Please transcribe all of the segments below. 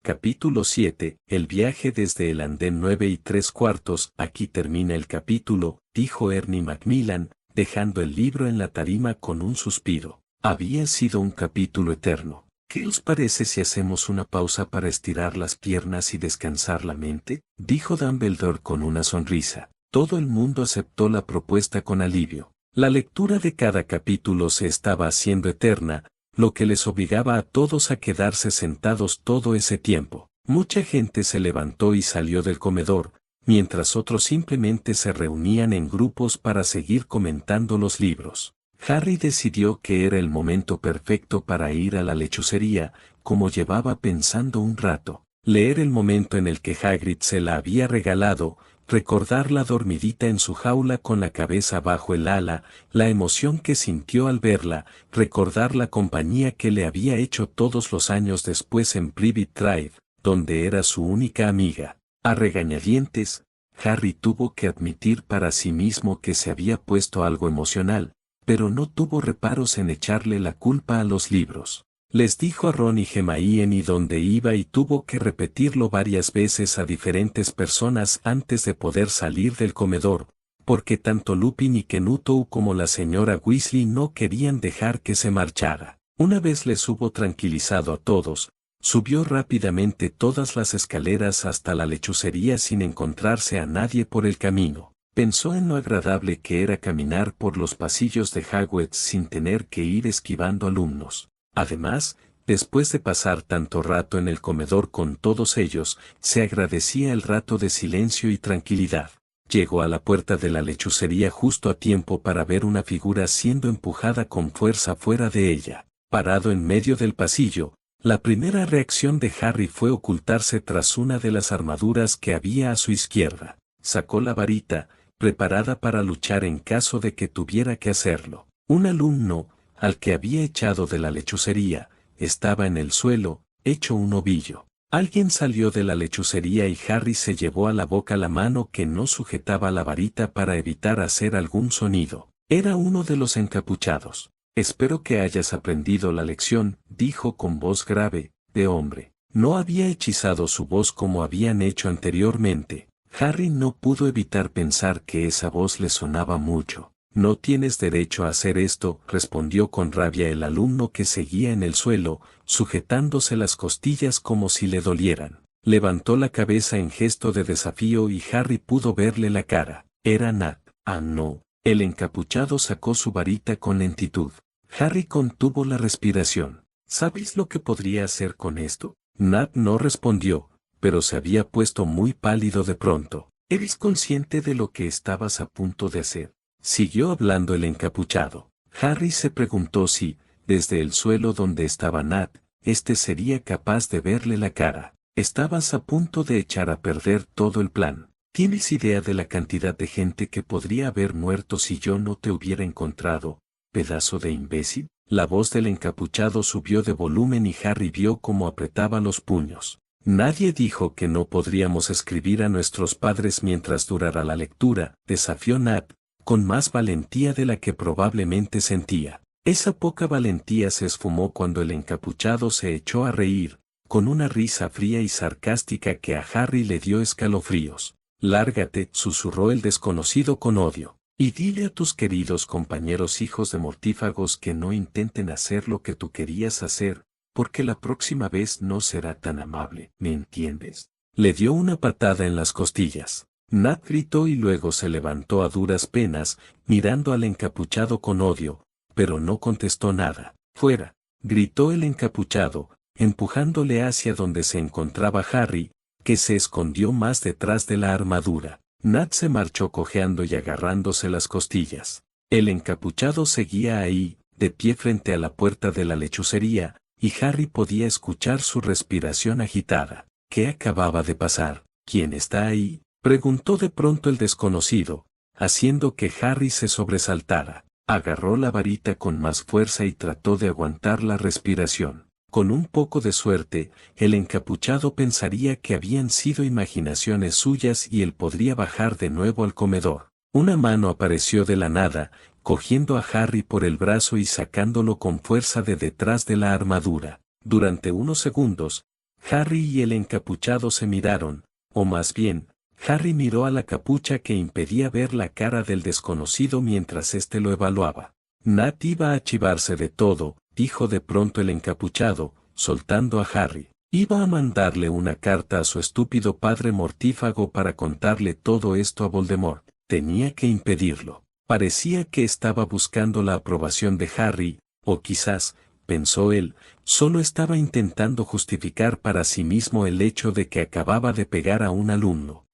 Capítulo 7. El viaje desde el andén 9 3/4. Aquí termina el capítulo, dijo Ernie Macmillan, dejando el libro en la tarima con un suspiro. Había sido un capítulo eterno. ¿Qué os parece si hacemos una pausa para estirar las piernas y descansar la mente? Dijo Dumbledore con una sonrisa. Todo el mundo aceptó la propuesta con alivio. La lectura de cada capítulo se estaba haciendo eterna, lo que les obligaba a todos a quedarse sentados todo ese tiempo. Mucha gente se levantó y salió del comedor, mientras otros simplemente se reunían en grupos para seguir comentando los libros. Harry decidió que era el momento perfecto para ir a la lechucería, como llevaba pensando un rato. Leer el momento en el que Hagrid se la había regalado, recordarla dormidita en su jaula con la cabeza bajo el ala, la emoción que sintió al verla, recordar la compañía que le había hecho todos los años después en Privet Drive, donde era su única amiga. A regañadientes, Harry tuvo que admitir para sí mismo que se había puesto algo emocional, pero no tuvo reparos en echarle la culpa a los libros. Les dijo a Ron y Hermione dónde iba y tuvo que repetirlo varias veces a diferentes personas antes de poder salir del comedor, porque tanto Lupin y Kenuto como la señora Weasley no querían dejar que se marchara. Una vez les hubo tranquilizado a todos, subió rápidamente todas las escaleras hasta la lechucería sin encontrarse a nadie por el camino. Pensó en lo agradable que era caminar por los pasillos de Hogwarts sin tener que ir esquivando alumnos. Además, después de pasar tanto rato en el comedor con todos ellos, se agradecía el rato de silencio y tranquilidad. Llegó a la puerta de la lechucería justo a tiempo para ver una figura siendo empujada con fuerza fuera de ella. Parado en medio del pasillo, la primera reacción de Harry fue ocultarse tras una de las armaduras que había a su izquierda. Sacó la varita, preparada para luchar en caso de que tuviera que hacerlo. Un alumno, al que había echado de la lechucería, estaba en el suelo, hecho un ovillo. Alguien salió de la lechucería y Harry se llevó a la boca la mano que no sujetaba la varita para evitar hacer algún sonido. Era uno de los encapuchados. Espero que hayas aprendido la lección, dijo con voz grave, de hombre. No había hechizado su voz como habían hecho anteriormente. Harry no pudo evitar pensar que esa voz le sonaba mucho. No tienes derecho a hacer esto, respondió con rabia el alumno que seguía en el suelo, sujetándose las costillas como si le dolieran. Levantó la cabeza en gesto de desafío y Harry pudo verle la cara. Era Nat. Ah, no. El encapuchado sacó su varita con lentitud. Harry contuvo la respiración. ¿Sabéis lo que podría hacer con esto? Nat no respondió, pero se había puesto muy pálido de pronto. ¿Eres consciente de lo que estabas a punto de hacer? Siguió hablando el encapuchado. Harry se preguntó si, desde el suelo donde estaba Nat, sería capaz de verle la cara. Estabas a punto de echar a perder todo el plan. ¿Tienes idea de la cantidad de gente que podría haber muerto si yo no te hubiera encontrado, pedazo de imbécil? La voz del encapuchado subió de volumen y Harry vio cómo apretaba los puños. Nadie dijo que no podríamos escribir a nuestros padres mientras durara la lectura, desafió Nat, con más valentía de la que probablemente sentía. Esa poca valentía se esfumó cuando el encapuchado se echó a reír, con una risa fría y sarcástica que a Harry le dio escalofríos. Lárgate, susurró el desconocido con odio, y dile a tus queridos compañeros hijos de mortífagos que no intenten hacer lo que tú querías hacer, porque la próxima vez no será tan amable, ¿me entiendes? Le dio una patada en las costillas. Nat gritó y luego se levantó a duras penas, mirando al encapuchado con odio, pero no contestó nada. ¡Fuera!, gritó el encapuchado, empujándole hacia donde se encontraba Harry, que se escondió más detrás de la armadura. Nat se marchó cojeando y agarrándose las costillas. El encapuchado seguía ahí, de pie frente a la puerta de la lechucería, y Harry podía escuchar su respiración agitada. ¿Qué acababa de pasar? ¿Quién está ahí?, preguntó de pronto el desconocido, haciendo que Harry se sobresaltara. Agarró la varita con más fuerza y trató de aguantar la respiración. Con un poco de suerte, el encapuchado pensaría que habían sido imaginaciones suyas y él podría bajar de nuevo al comedor. Una mano apareció de la nada, cogiendo a Harry por el brazo y sacándolo con fuerza de detrás de la armadura. Durante unos segundos, Harry y el encapuchado se miraron, o más bien, Harry miró a la capucha que impedía ver la cara del desconocido mientras éste lo evaluaba. Nat iba a chivarse de todo, dijo de pronto el encapuchado, soltando a Harry. Iba a mandarle una carta a su estúpido padre mortífago para contarle todo esto a Voldemort. Tenía que impedirlo. Parecía que estaba buscando la aprobación de Harry, o quizás, pensó él, solo estaba intentando justificar para sí mismo el hecho de que acababa de pegar a un alumno.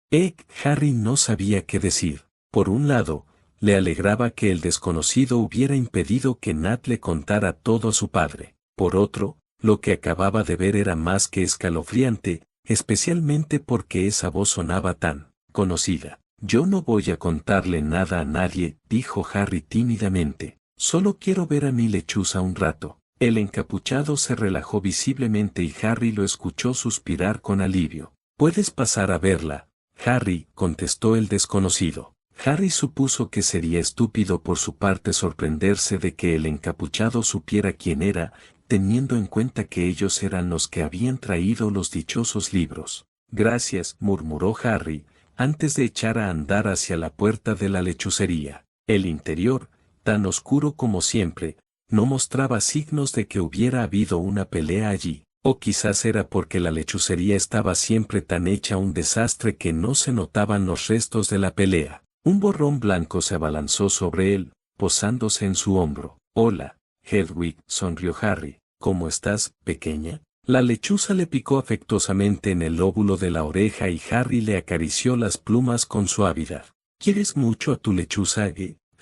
Harry no sabía qué decir. Por un lado, le alegraba que el desconocido hubiera impedido que Nat le contara todo a su padre. Por otro, lo que acababa de ver era más que escalofriante, especialmente porque esa voz sonaba tan conocida. Yo no voy a contarle nada a nadie, dijo Harry tímidamente. Solo quiero ver a mi lechuza un rato. El encapuchado se relajó visiblemente y Harry lo escuchó suspirar con alivio. Puedes pasar a verla, Harry, contestó el desconocido. Harry supuso que sería estúpido por su parte sorprenderse de que el encapuchado supiera quién era, teniendo en cuenta que ellos eran los que habían traído los dichosos libros. Gracias, murmuró Harry, antes de echar a andar hacia la puerta de la lechucería. El interior, tan oscuro como siempre, no mostraba signos de que hubiera habido una pelea allí. O quizás era porque la lechucería estaba siempre tan hecha un desastre que no se notaban los restos de la pelea. Un borrón blanco se abalanzó sobre él, posándose en su hombro. Hola, Hedwig, sonrió Harry. ¿Cómo estás, pequeña? La lechuza le picó afectuosamente en el lóbulo de la oreja y Harry le acarició las plumas con suavidad. ¿Quieres mucho a tu lechuza,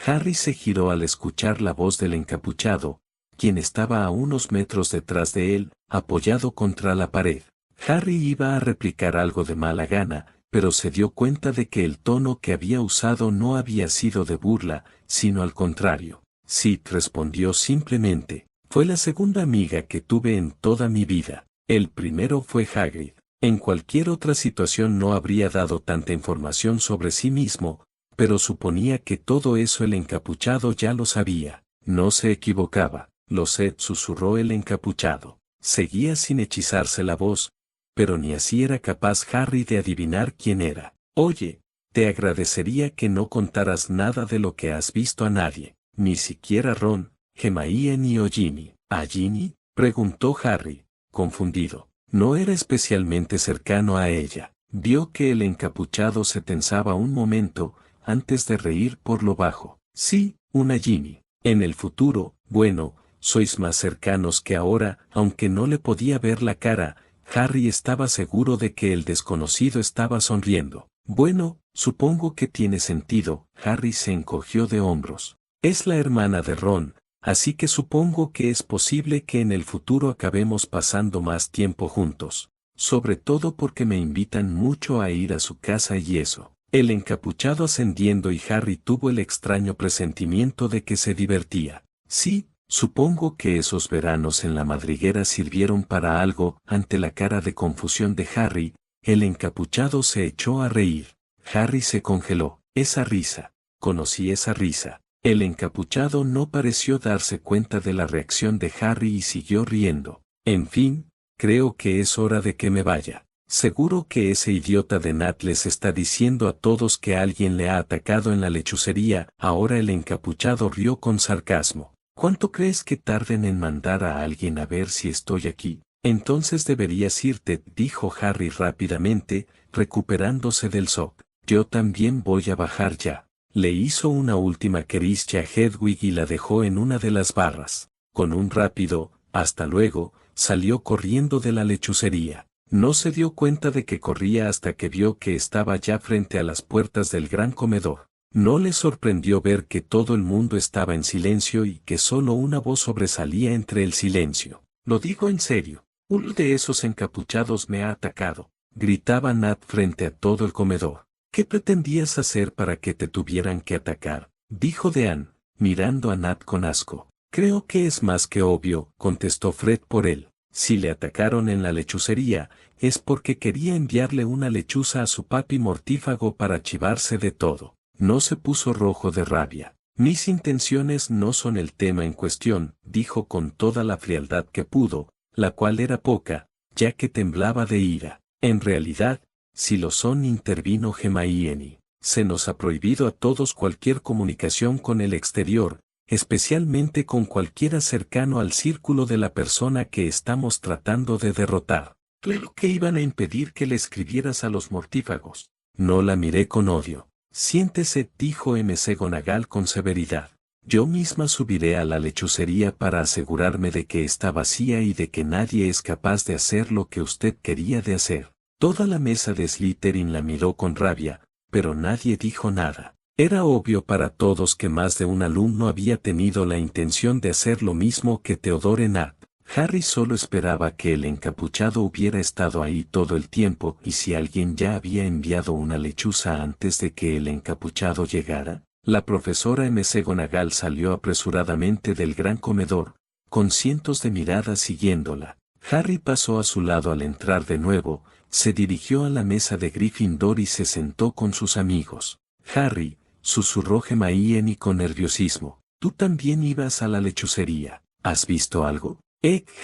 Harry se giró al escuchar la voz del encapuchado, quien estaba a unos metros detrás de él, apoyado contra la pared. Harry iba a replicar algo de mala gana, pero se dio cuenta de que el tono que había usado no había sido de burla, sino al contrario. Sí, respondió simplemente. Fue la segunda amiga que tuve en toda mi vida. El primero fue Hagrid. En cualquier otra situación no habría dado tanta información sobre sí mismo, pero suponía que todo eso el encapuchado ya lo sabía. No se equivocaba. Lo sé, susurró el encapuchado. Seguía sin hechizarse la voz, pero ni así era capaz Harry de adivinar quién era. Oye, te agradecería que no contaras nada de lo que has visto a nadie, ni siquiera Ron, Hermione ni o Ginny. ¿A Ginny? Preguntó Harry, confundido. No era especialmente cercano a ella. Vio que el encapuchado se tensaba un momento, antes de reír por lo bajo. Sí, una Ginny. En el futuro, bueno, sois más cercanos que ahora, aunque no le podía ver la cara. Harry estaba seguro de que el desconocido estaba sonriendo. Bueno, supongo que tiene sentido. Harry se encogió de hombros. Es la hermana de Ron, así que supongo que es posible que en el futuro acabemos pasando más tiempo juntos. Sobre todo porque me invitan mucho a ir a su casa y eso. El encapuchado ascendiendo y Harry tuvo el extraño presentimiento de que se divertía. Sí, supongo que esos veranos en la madriguera sirvieron para algo. Ante la cara de confusión de Harry, el encapuchado se echó a reír. Harry se congeló. Esa risa. Conocí esa risa. El encapuchado no pareció darse cuenta de la reacción de Harry y siguió riendo. En fin, creo que es hora de que me vaya. Seguro que ese idiota de Nat les está diciendo a todos que alguien le ha atacado en la lechucería. Ahora el encapuchado rió con sarcasmo. ¿Cuánto crees que tarden en mandar a alguien a ver si estoy aquí? Entonces deberías irte, dijo Harry rápidamente, recuperándose del shock. Yo también voy a bajar ya. Le hizo una última caricia a Hedwig y la dejó en una de las barras. Con un rápido, hasta luego, salió corriendo de la lechucería. No se dio cuenta de que corría hasta que vio que estaba ya frente a las puertas del gran comedor. No le sorprendió ver que todo el mundo estaba en silencio y que solo una voz sobresalía entre el silencio. Lo digo en serio, uno de esos encapuchados me ha atacado, gritaba Nat frente a todo el comedor. ¿Qué pretendías hacer para que te tuvieran que atacar? Dijo Dean, mirando a Nat con asco. Creo que es más que obvio, contestó Fred por él. Si le atacaron en la lechucería, es porque quería enviarle una lechuza a su papi mortífago para chivarse de todo. No se puso rojo de rabia. Mis intenciones no son el tema en cuestión, dijo con toda la frialdad que pudo, la cual era poca. ya que temblaba de ira. En realidad, si lo son, intervino Hermione. Se nos ha prohibido a todos cualquier comunicación con el exterior, especialmente con cualquiera cercano al círculo de la persona que estamos tratando de derrotar. Claro que iban a impedir que le escribieras a los mortífagos. No la miré con odio. Siéntese, dijo McGonagall con severidad. Yo misma subiré a la lechucería para asegurarme de que está vacía y de que nadie es capaz de hacer lo que usted quería de hacer. Toda la mesa de Slytherin la miró con rabia, pero nadie dijo nada. Era obvio para todos que más de un alumno había tenido la intención de hacer lo mismo que Theodore Nott. Harry solo esperaba que el encapuchado hubiera estado ahí todo el tiempo, y si alguien ya había enviado una lechuza antes de que el encapuchado llegara. La profesora McGonagall salió apresuradamente del gran comedor, con cientos de miradas siguiéndola. Harry pasó a su lado al entrar de nuevo, se dirigió a la mesa de Gryffindor y se sentó con sus amigos. Harry, susurró Hermione con nerviosismo, tú también ibas a la lechucería. ¿Has visto algo?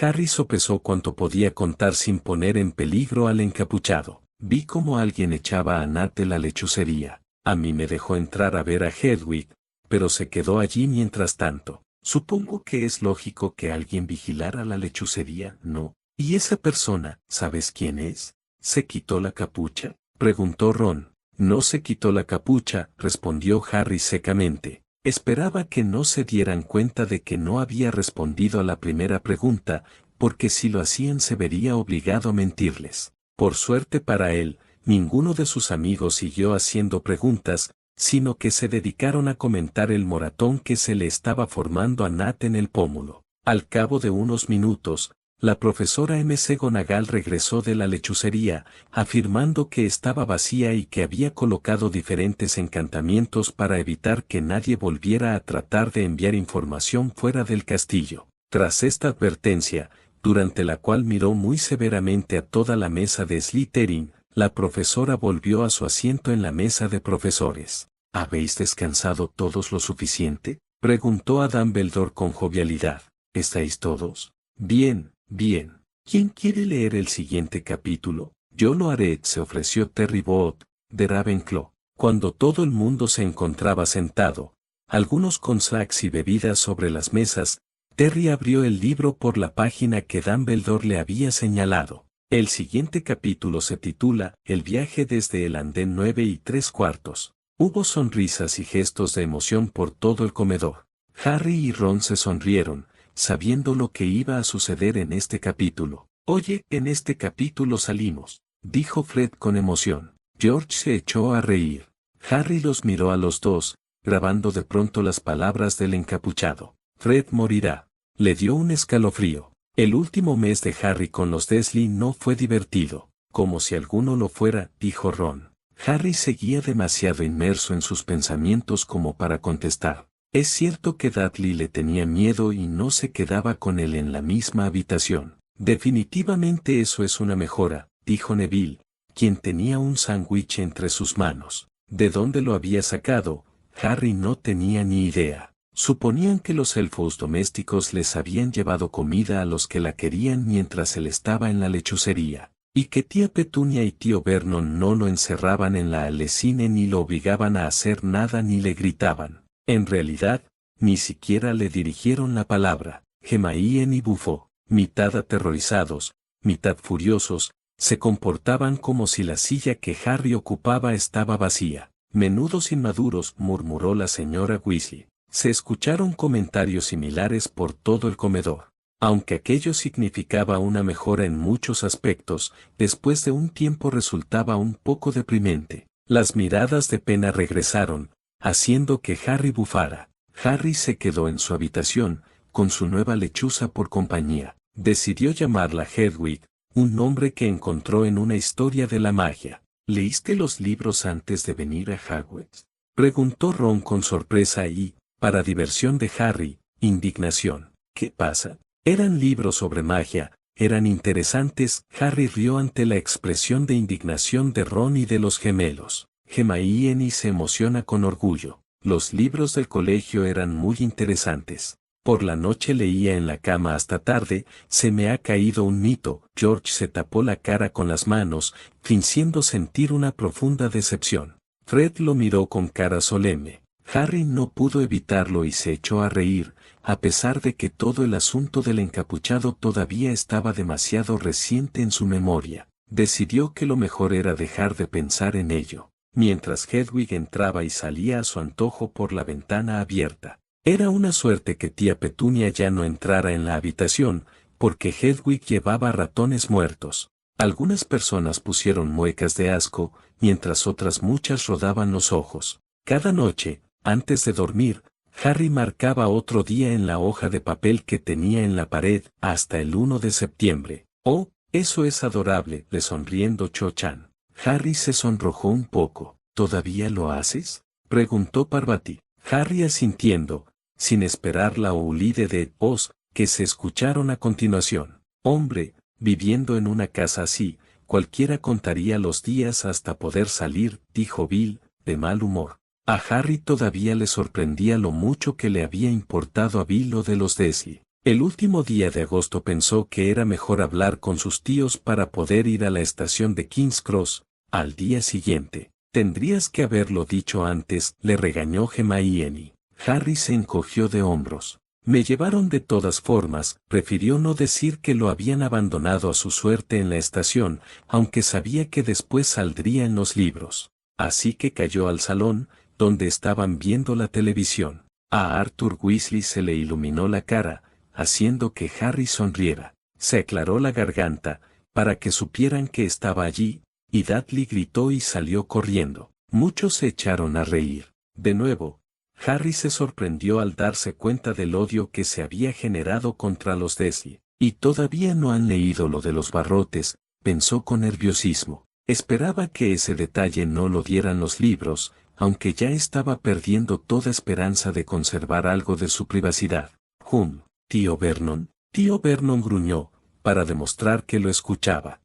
Harry sopesó cuanto podía contar sin poner en peligro al encapuchado. Vi cómo alguien echaba a Nat de la lechucería. A mí me dejó entrar a ver a Hedwig, pero se quedó allí mientras tanto. Supongo que es lógico que alguien vigilara la lechucería, ¿no? ¿Y esa persona, sabes quién es? ¿Se quitó la capucha?, preguntó Ron. No se quitó la capucha, respondió Harry secamente. Esperaba que no se dieran cuenta de que no había respondido a la primera pregunta, porque si lo hacían se vería obligado a mentirles. Por suerte para él, ninguno de sus amigos siguió haciendo preguntas, sino que se dedicaron a comentar el moratón que se le estaba formando a Nat en el pómulo. Al cabo de unos minutos, la profesora McGonagall regresó de la lechucería, afirmando que estaba vacía y que había colocado diferentes encantamientos para evitar que nadie volviera a tratar de enviar información fuera del castillo. Tras esta advertencia, durante la cual miró muy severamente a toda la mesa de Slytherin, la profesora volvió a su asiento en la mesa de profesores. ¿Habéis descansado todos lo suficiente?, preguntó a Dumbledore con jovialidad. ¿Estáis todos? Bien, bien. ¿Quién quiere leer el siguiente capítulo? Yo lo haré, se ofreció Terry Boot, de Ravenclaw. Cuando todo el mundo se encontraba sentado, algunos con snacks y bebidas sobre las mesas, Terry abrió el libro por la página que Dumbledore le había señalado. El siguiente capítulo se titula El viaje desde el andén 9 3/4. Hubo sonrisas y gestos de emoción por todo el comedor. Harry y Ron se sonrieron, sabiendo lo que iba a suceder en este capítulo. Oye, en este capítulo salimos, dijo Fred con emoción. George se echó a reír. Harry los miró a los dos, grabando de pronto las palabras del encapuchado. Fred morirá. Le dio un escalofrío. El último mes de Harry con los Dursley no fue divertido. Como si alguno lo fuera, dijo Ron. Harry seguía demasiado inmerso en sus pensamientos como para contestar. Es cierto que Dudley le tenía miedo y no se quedaba con él en la misma habitación. Definitivamente eso es una mejora, dijo Neville, quien tenía un sándwich entre sus manos. ¿De dónde lo había sacado? Harry no tenía ni idea. Suponían que los elfos domésticos les habían llevado comida a los que la querían mientras él estaba en la lechucería, y que tía Petunia y tío Vernon no lo encerraban en la alecine ni lo obligaban a hacer nada ni le gritaban. En realidad, ni siquiera le dirigieron la palabra. Hermione bufó, mitad aterrorizados, mitad furiosos, se comportaban como si la silla que Harry ocupaba estaba vacía. Menudos inmaduros, murmuró la señora Weasley. Se escucharon comentarios similares por todo el comedor. Aunque aquello significaba una mejora en muchos aspectos, después de un tiempo resultaba un poco deprimente. Las miradas de pena regresaron, haciendo que Harry bufara. Harry se quedó en su habitación, con su nueva lechuza por compañía. Decidió llamarla Hedwig, un nombre que encontró en una historia de la magia. ¿Leíste los libros antes de venir a Hogwarts?, preguntó Ron con sorpresa y, para diversión de Harry, indignación. ¿Qué pasa? Eran libros sobre magia, eran interesantes. Harry rió ante la expresión de indignación de Ron y de los gemelos. Hermione se emociona con orgullo. Los libros del colegio eran muy interesantes. Por la noche leía en la cama hasta tarde, se me ha caído un mito. George se tapó la cara con las manos, fingiendo sentir una profunda decepción. Fred lo miró con cara solemne. Harry no pudo evitarlo y se echó a reír, a pesar de que todo el asunto del encapuchado todavía estaba demasiado reciente en su memoria. Decidió que lo mejor era dejar de pensar en ello, mientras Hedwig entraba y salía a su antojo por la ventana abierta. Era una suerte que tía Petunia ya no entrara en la habitación, porque Hedwig llevaba ratones muertos. Algunas personas pusieron muecas de asco, mientras otras muchas rodaban los ojos. Cada noche, antes de dormir, Harry marcaba otro día en la hoja de papel que tenía en la pared hasta el 1 de septiembre. «Oh, eso es adorable», le sonriendo Cho-chan. Harry se sonrojó un poco. «¿Todavía lo haces?», preguntó Parvati. Harry asintiendo, sin esperar la oulide de «os» que se escucharon a continuación. «Hombre, viviendo en una casa así, cualquiera contaría los días hasta poder salir», dijo Bill, de mal humor. A Harry todavía le sorprendía lo mucho que le había importado a Bill lo de los Dursley. El último día de agosto pensó que era mejor hablar con sus tíos para poder ir a la estación de King's Cross. Al día siguiente, «tendrías que haberlo dicho antes», le regañó Hermione. Harry se encogió de hombros. «Me llevaron de todas formas», prefirió no decir que lo habían abandonado a su suerte en la estación, aunque sabía que después saldría en los libros. Así que cayó al salón, donde estaban viendo la televisión. A Arthur Weasley se le iluminó la cara, haciendo que Harry sonriera. Se aclaró la garganta, para que supieran que estaba allí, y Dudley gritó y salió corriendo. Muchos se echaron a reír. De nuevo, Harry se sorprendió al darse cuenta del odio que se había generado contra los Dursley. «Y todavía no han leído lo de los barrotes», pensó con nerviosismo. Esperaba que ese detalle no lo dieran los libros, aunque ya estaba perdiendo toda esperanza de conservar algo de su privacidad. Tío Vernon. Tío Vernon gruñó, para demostrar que lo escuchaba.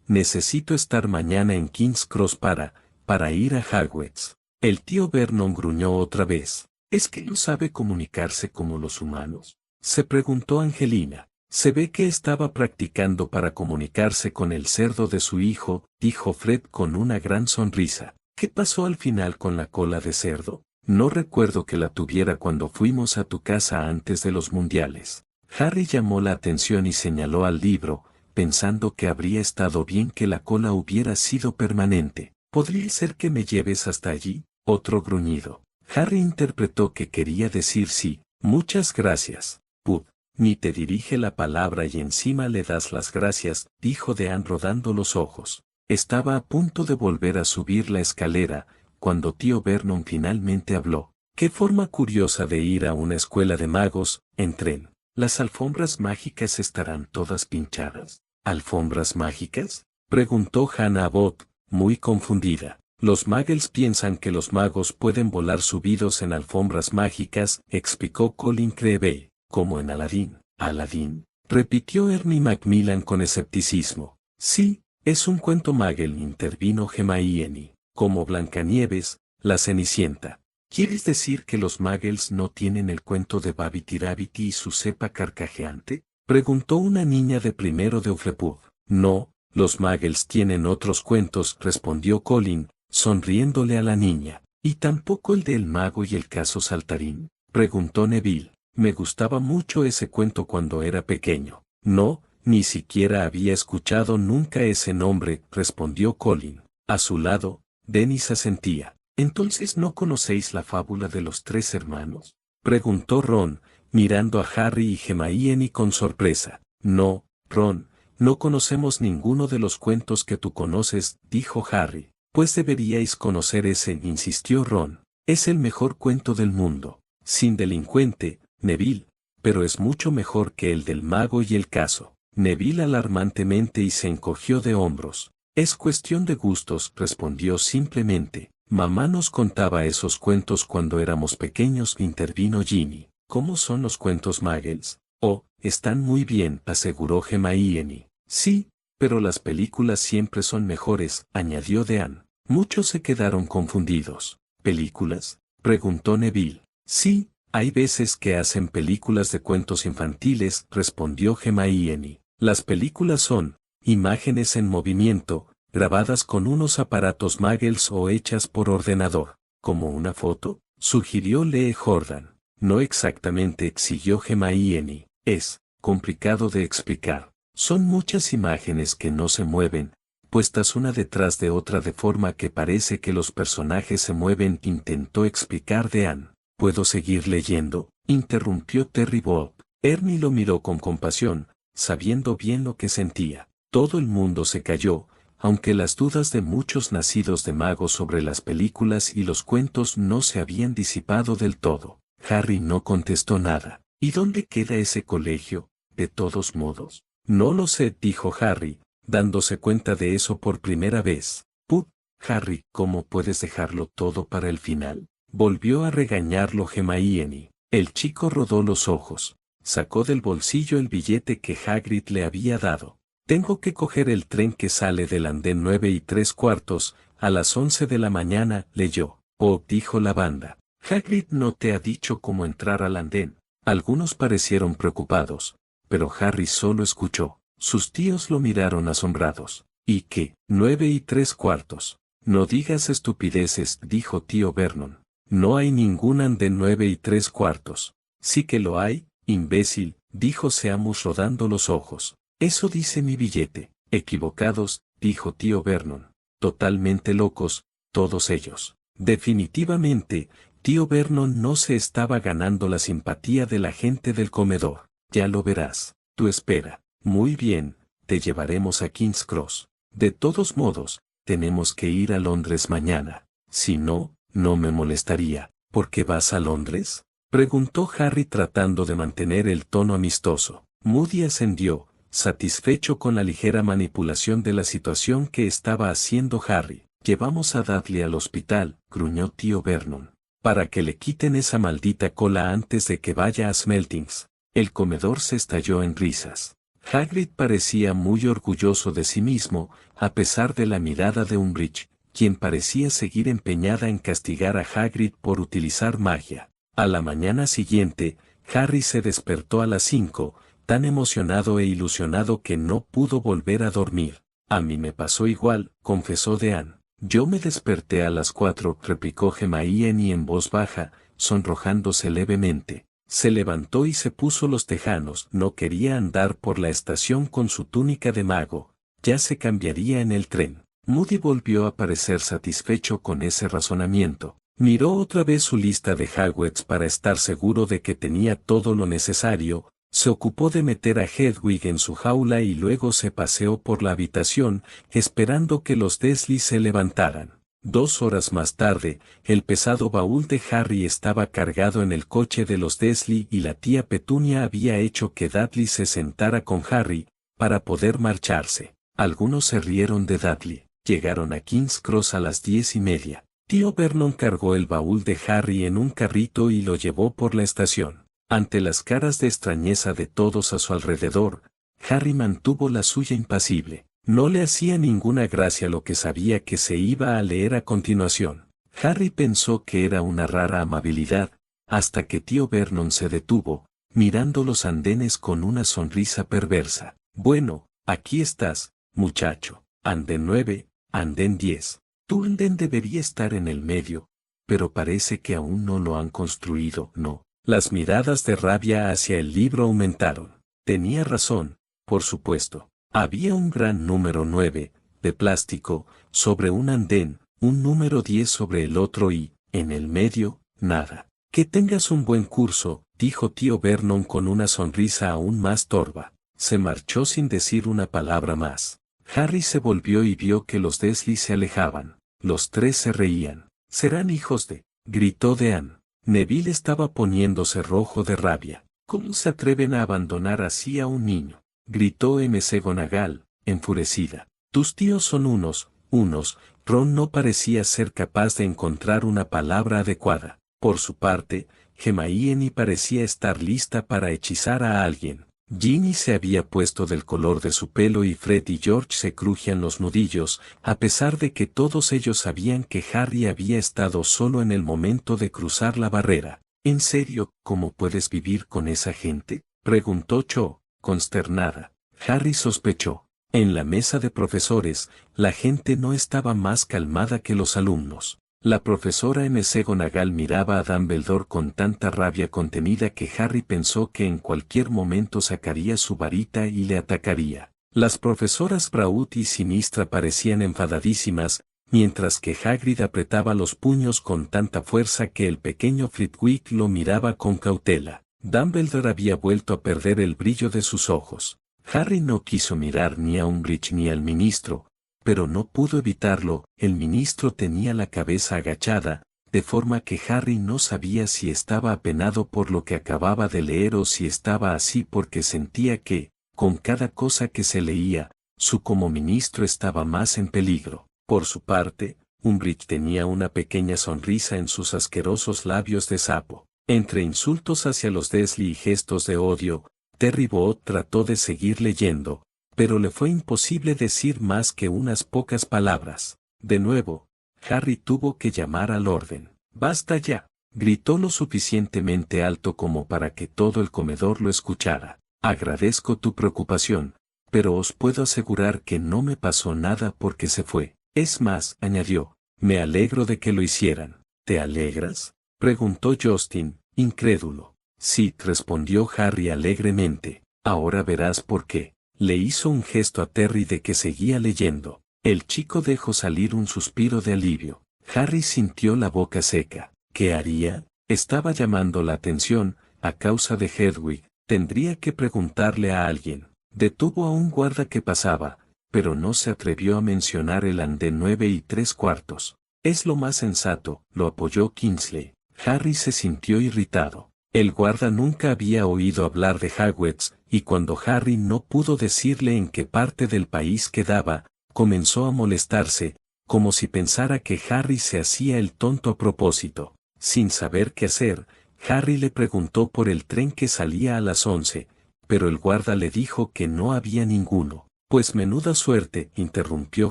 Necesito estar mañana en King's Cross para ir a Hogwarts. El tío Vernon gruñó otra vez. ¿Es que no sabe comunicarse como los humanos?, se preguntó Angelina. Se ve que estaba practicando para comunicarse con el cerdo de su hijo, dijo Fred con una gran sonrisa. ¿Qué pasó al final con la cola de cerdo? No recuerdo que la tuviera cuando fuimos a tu casa antes de los mundiales. Harry llamó la atención y señaló al libro, pensando que habría estado bien que la cola hubiera sido permanente. ¿Podría ser que me lleves hasta allí? Otro gruñido. Harry interpretó que quería decir sí. Muchas gracias, Pud. Ni te dirige la palabra y encima le das las gracias, dijo Dean rodando los ojos. Estaba a punto de volver a subir la escalera, cuando tío Vernon finalmente habló. Qué forma curiosa de ir a una escuela de magos, en tren. ¿Las alfombras mágicas estarán todas pinchadas? ¿Alfombras mágicas?, preguntó Hannah Abbott, muy confundida. Los muggles piensan que los magos pueden volar subidos en alfombras mágicas, explicó Colin Creevey. Como en Aladín. ¿Aladín?, repitió Ernie Macmillan con escepticismo. Sí, es un cuento muggle, intervino Hermione. Como Blancanieves, la Cenicienta. ¿Quieres decir que los muggles no tienen el cuento de Babity Rabbity y su cepa carcajeante?, preguntó una niña de primero de Hufflepuff. No, los muggles tienen otros cuentos, respondió Colin, sonriéndole a la niña. ¿Y tampoco el del mago y el caso Saltarín?, preguntó Neville. Me gustaba mucho ese cuento cuando era pequeño. No, ni siquiera había escuchado nunca ese nombre, respondió Colin. A su lado, Dennis asentía. ¿Entonces no conocéis la fábula de los tres hermanos?, preguntó Ron, mirando a Harry y Hermione con sorpresa. No, Ron, no conocemos ninguno de los cuentos que tú conoces, dijo Harry. Pues deberíais conocer ese, insistió Ron. Es el mejor cuento del mundo. Sin delincuente, Neville, pero es mucho mejor que el del mago y el caso. Neville alarmantemente y se encogió de hombros. Es cuestión de gustos, respondió simplemente. Mamá nos contaba esos cuentos cuando éramos pequeños, intervino Ginny. ¿Cómo son los cuentos muggles? Oh, están muy bien, aseguró Hermione. Sí, pero las películas siempre son mejores, añadió Dean. Muchos se quedaron confundidos. ¿Películas?, preguntó Neville. Sí, Hay veces que hacen películas de cuentos infantiles, respondió Hermione. Las películas son imágenes en movimiento, grabadas con unos aparatos Muggles o hechas por ordenador. ¿Como una foto?, sugirió Lee Jordan. No exactamente, exigió Hermione. Es complicado de explicar. Son muchas imágenes que no se mueven, puestas una detrás de otra de forma que parece que los personajes se mueven, intentó explicar Dean. ¿Puedo seguir leyendo?, interrumpió Terry Bob. Ernie lo miró con compasión, sabiendo bien lo que sentía. Todo el mundo se calló, aunque las dudas de muchos nacidos de magos sobre las películas y los cuentos no se habían disipado del todo. Harry no contestó nada. ¿Y dónde queda ese colegio, de todos modos? No lo sé, dijo Harry, dándose cuenta de eso por primera vez. Put, Harry, ¿cómo puedes dejarlo todo para el final? Volvió a regañarlo Hermione. El chico rodó los ojos. Sacó del bolsillo el billete que Hagrid le había dado. Tengo que coger el tren que sale del andén 9 3/4, a las 11 de la mañana, leyó. Oh, dijo la banda. Hagrid no te ha dicho cómo entrar al andén. Algunos parecieron preocupados, pero Harry solo escuchó. Sus tíos lo miraron asombrados. ¿Y qué? 9 3/4. No digas estupideces, dijo tío Vernon. No hay ningún andén 9 3/4. Sí que lo hay, imbécil, dijo Seamus rodando los ojos. Eso dice mi billete. Equivocados, dijo tío Vernon. Totalmente locos, todos ellos. Definitivamente, tío Vernon no se estaba ganando la simpatía de la gente del comedor. Ya lo verás. Tú espera. Muy bien, te llevaremos a King's Cross. De todos modos, tenemos que ir a Londres mañana. Si no, no me molestaría. ¿Por qué vas a Londres?, preguntó Harry tratando de mantener el tono amistoso. Moody ascendió, satisfecho con la ligera manipulación de la situación que estaba haciendo Harry. Llevamos a Dudley al hospital, gruñó tío Vernon, para que le quiten esa maldita cola antes de que vaya a Smeltings. El comedor se estalló en risas. Hagrid parecía muy orgulloso de sí mismo, a pesar de la mirada de Umbridge, quien parecía seguir empeñada en castigar a Hagrid por utilizar magia. A la mañana siguiente, Harry se despertó a las 5, tan emocionado e ilusionado que no pudo volver a dormir. A mí me pasó igual, confesó Dean. Yo me desperté a las 4, replicó Hermione en voz baja, sonrojándose levemente. Se levantó y se puso los tejanos. No quería andar por la estación con su túnica de mago. Ya se cambiaría en el tren. Moody volvió a parecer satisfecho con ese razonamiento. Miró otra vez su lista de Hogwarts para estar seguro de que tenía todo lo necesario. Se ocupó de meter a Hedwig en su jaula y luego se paseó por la habitación, esperando que los Dursley se levantaran. 2 horas más tarde, el pesado baúl de Harry estaba cargado en el coche de los Dursley y la tía Petunia había hecho que Dudley se sentara con Harry, para poder marcharse. Algunos se rieron de Dudley. Llegaron a King's Cross a las 10:30. Tío Vernon cargó el baúl de Harry en un carrito y lo llevó por la estación. Ante las caras de extrañeza de todos a su alrededor, Harry mantuvo la suya impasible. No le hacía ninguna gracia lo que sabía que se iba a leer a continuación. Harry pensó que era una rara amabilidad, hasta que tío Vernon se detuvo, mirando los andenes con una sonrisa perversa. Bueno, aquí estás, muchacho. Andén 9, andén 10. Tu andén debería estar en el medio, pero parece que aún no lo han construido, ¿no? Las miradas de rabia hacia el libro aumentaron. Tenía razón, por supuesto. Había un gran número 9, de plástico, sobre un andén, un número 10 sobre el otro y, en el medio, nada. Que tengas un buen curso, dijo tío Vernon con una sonrisa aún más torva. Se marchó sin decir una palabra más. Harry se volvió y vio que los Dursley se alejaban. Los 3 se reían. «Serán hijos de», gritó Dean. Neville estaba poniéndose rojo de rabia. «¿Cómo se atreven a abandonar así a un niño?», gritó McGonagall, enfurecida. «Tus tíos son unos. Ron no parecía ser capaz de encontrar una palabra adecuada. Por su parte, Hermione parecía estar lista para hechizar a alguien. Ginny se había puesto del color de su pelo y Fred y George se crujían los nudillos, a pesar de que todos ellos sabían que Harry había estado solo en el momento de cruzar la barrera. ¿En serio, cómo puedes vivir con esa gente? Preguntó Cho, consternada. Harry sospechó. En la mesa de profesores, la gente no estaba más calmada que los alumnos. La profesora McGonagall miraba a Dumbledore con tanta rabia contenida que Harry pensó que en cualquier momento sacaría su varita y le atacaría. Las profesoras Proud y Sinistra parecían enfadadísimas, mientras que Hagrid apretaba los puños con tanta fuerza que el pequeño Flitwick lo miraba con cautela. Dumbledore había vuelto a perder el brillo de sus ojos. Harry no quiso mirar ni a Umbridge ni al ministro, pero no pudo evitarlo. El ministro tenía la cabeza agachada, de forma que Harry no sabía si estaba apenado por lo que acababa de leer o si estaba así porque sentía que, con cada cosa que se leía, su como ministro estaba más en peligro. Por su parte, Umbridge tenía una pequeña sonrisa en sus asquerosos labios de sapo. Entre insultos hacia los Dursley y gestos de odio, Terry Boot trató de seguir leyendo, pero le fue imposible decir más que unas pocas palabras. De nuevo, Harry tuvo que llamar al orden. «¡Basta ya!», gritó lo suficientemente alto como para que todo el comedor lo escuchara. «Agradezco tu preocupación, pero os puedo asegurar que no me pasó nada porque se fue. Es más», añadió, «me alegro de que lo hicieran». «¿Te alegras?», preguntó Justin, incrédulo. «Sí», respondió Harry alegremente. «Ahora verás por qué». Le hizo un gesto a Terry de que seguía leyendo. El chico dejó salir un suspiro de alivio. Harry sintió la boca seca. ¿Qué haría? Estaba llamando la atención, a causa de Hedwig. Tendría que preguntarle a alguien. Detuvo a un guarda que pasaba, pero no se atrevió a mencionar el andén 9 3/4. «Es lo más sensato», lo apoyó Kingsley. Harry se sintió irritado. El guarda nunca había oído hablar de Hogwarts, y cuando Harry no pudo decirle en qué parte del país quedaba, comenzó a molestarse, como si pensara que Harry se hacía el tonto a propósito. Sin saber qué hacer, Harry le preguntó por el tren que salía a las 11, pero el guarda le dijo que no había ninguno. «Pues menuda suerte», interrumpió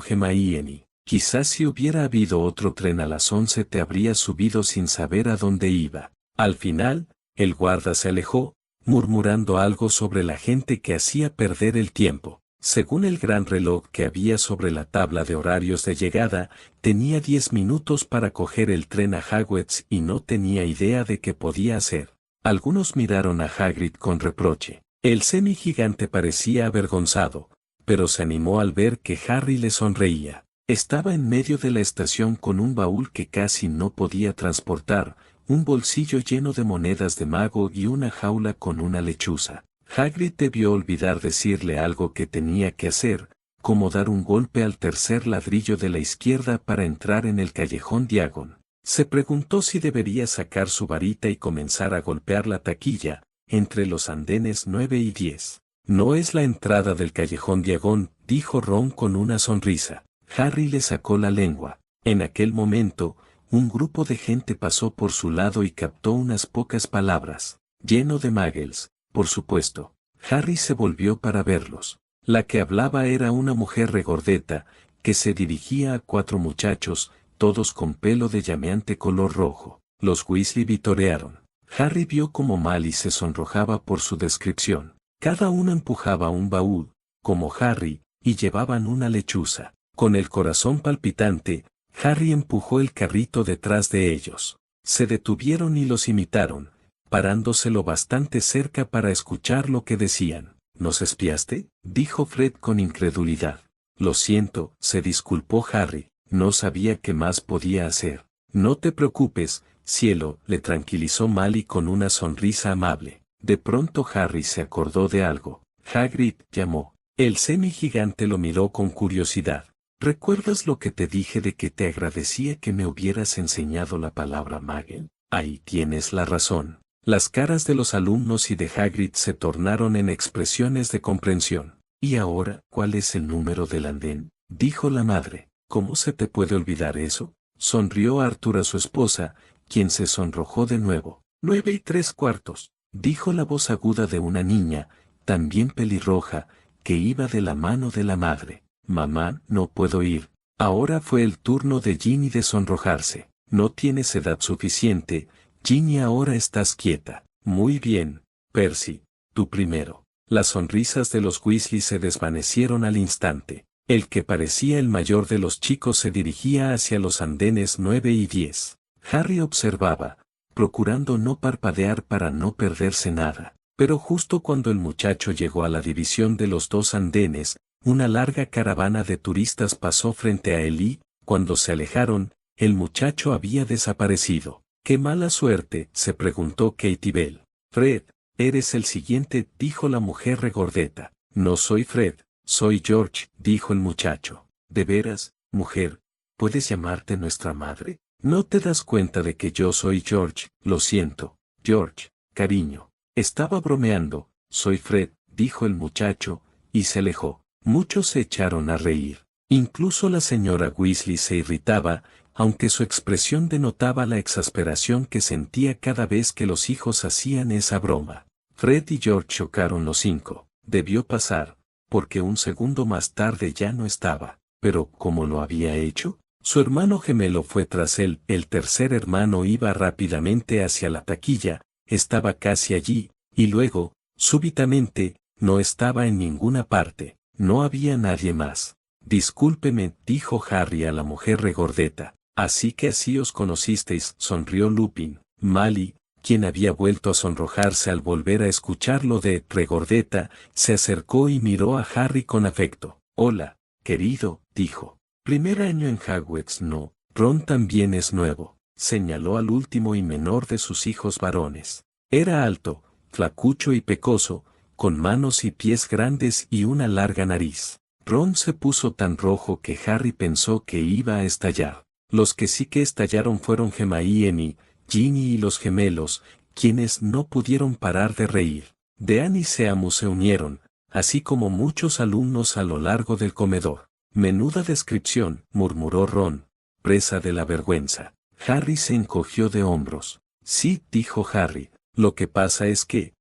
Hermione. «Quizás si hubiera habido otro tren a las 11 te habrías subido sin saber a dónde iba». Al final, el guarda se alejó, murmurando algo sobre la gente que hacía perder el tiempo. Según el gran reloj que había sobre la tabla de horarios de llegada, tenía 10 minutos para coger el tren a Hogwarts y no tenía idea de qué podía hacer. Algunos miraron a Hagrid con reproche. El semigigante parecía avergonzado, pero se animó al ver que Harry le sonreía. Estaba en medio de la estación con un baúl que casi no podía transportar, un bolsillo lleno de monedas de mago y una jaula con una lechuza. Hagrid debió olvidar decirle algo que tenía que hacer, como dar un golpe al tercer ladrillo de la izquierda para entrar en el callejón Diagon. Se preguntó si debería sacar su varita y comenzar a golpear la taquilla, entre los andenes 9 y 10. «No es la entrada del callejón Diagon», dijo Ron con una sonrisa. Harry le sacó la lengua. En aquel momento, un grupo de gente pasó por su lado y captó unas pocas palabras. «Lleno de muggles, por supuesto». Harry se volvió para verlos. La que hablaba era una mujer regordeta, que se dirigía a 4 muchachos, todos con pelo de llameante color rojo. Los Weasley vitorearon. Harry vio cómo Mally se sonrojaba por su descripción. Cada uno empujaba un baúl, como Harry, y llevaban una lechuza. Con el corazón palpitante, Harry empujó el carrito detrás de ellos. Se detuvieron y los imitaron, parándose lo bastante cerca para escuchar lo que decían. «¿Nos espiaste?», dijo Fred con incredulidad. «Lo siento», se disculpó Harry, «no sabía qué más podía hacer». «No te preocupes, cielo», le tranquilizó Mally con una sonrisa amable. De pronto Harry se acordó de algo. «Hagrid», llamó. El semigigante lo miró con curiosidad. «¿Recuerdas lo que te dije de que te agradecía que me hubieras enseñado la palabra Muggle?» «Ahí tienes la razón». Las caras de los alumnos y de Hagrid se tornaron en expresiones de comprensión. «¿Y ahora, cuál es el número del andén?», dijo la madre. «¿Cómo se te puede olvidar eso?», sonrió Arthur a su esposa, quien se sonrojó de nuevo. 9 3/4, dijo la voz aguda de una niña, también pelirroja, que iba de la mano de la madre. «Mamá, no puedo ir». Ahora fue el turno de Ginny de sonrojarse. «No tienes edad suficiente», Ginny, ahora estás quieta. Muy bien, Percy, tú primero. Las sonrisas de los Weasley se desvanecieron al instante. El que parecía el mayor de los chicos se dirigía hacia los andenes 9 y 10. Harry observaba, procurando no parpadear para no perderse nada. Pero justo cuando el muchacho llegó a la división de los dos andenes, una larga caravana de turistas pasó frente a él y, cuando se alejaron, el muchacho había desaparecido. ¡Qué mala suerte!, se preguntó Katie Bell. Fred, eres el siguiente, dijo la mujer regordeta. No soy Fred, soy George, dijo el muchacho. ¿De veras, mujer, puedes llamarte nuestra madre? ¿No te das cuenta de que yo soy George? Lo siento, George, cariño. Estaba bromeando. Soy Fred, dijo el muchacho, y se alejó. Muchos se echaron a reír. Incluso la señora Weasley se irritaba, aunque su expresión denotaba la exasperación que sentía cada vez que los hijos hacían esa broma. Fred y George chocaron los 5. Debió pasar, porque un segundo más tarde ya no estaba. Pero, ¿cómo lo había hecho? Su hermano gemelo fue tras él. El tercer hermano iba rápidamente hacia la taquilla, estaba casi allí, y luego, súbitamente, no estaba en ninguna parte. No había nadie más. Discúlpeme, dijo Harry a la mujer regordeta. Así que así os conocisteis, sonrió Lupin. Mally, quien había vuelto a sonrojarse al volver a escuchar lo de regordeta, se acercó y miró a Harry con afecto. Hola, querido, dijo. Primer año en Hogwarts. No, Ron también es nuevo, señaló al último y menor de sus hijos varones. Era alto, flacucho y pecoso, con manos y pies grandes y una larga nariz. Ron se puso tan rojo que Harry pensó que iba a estallar. Los que sí que estallaron fueron Hermione, Ginny y los gemelos, quienes no pudieron parar de reír. Dean y Seamus se unieron, así como muchos alumnos a lo largo del comedor. Menuda descripción, murmuró Ron, presa de la vergüenza. Harry se encogió de hombros. Sí, dijo Harry, lo que pasa es que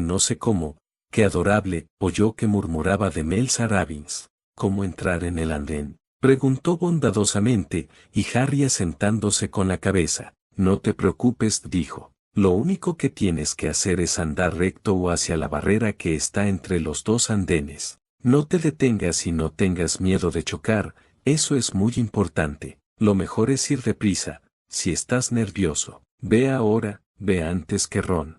no sé cómo. Qué adorable, oyó que murmuraba de Melsa Rabbins. ¿Cómo entrar en el andén?, preguntó bondadosamente, y Harry asentándose con la cabeza. No te preocupes, dijo. Lo único que tienes que hacer es andar recto o hacia la barrera que está entre los dos andenes. No te detengas y no tengas miedo de chocar, eso es muy importante. Lo mejor es ir deprisa. Si estás nervioso, ve ahora, ve antes que Ron.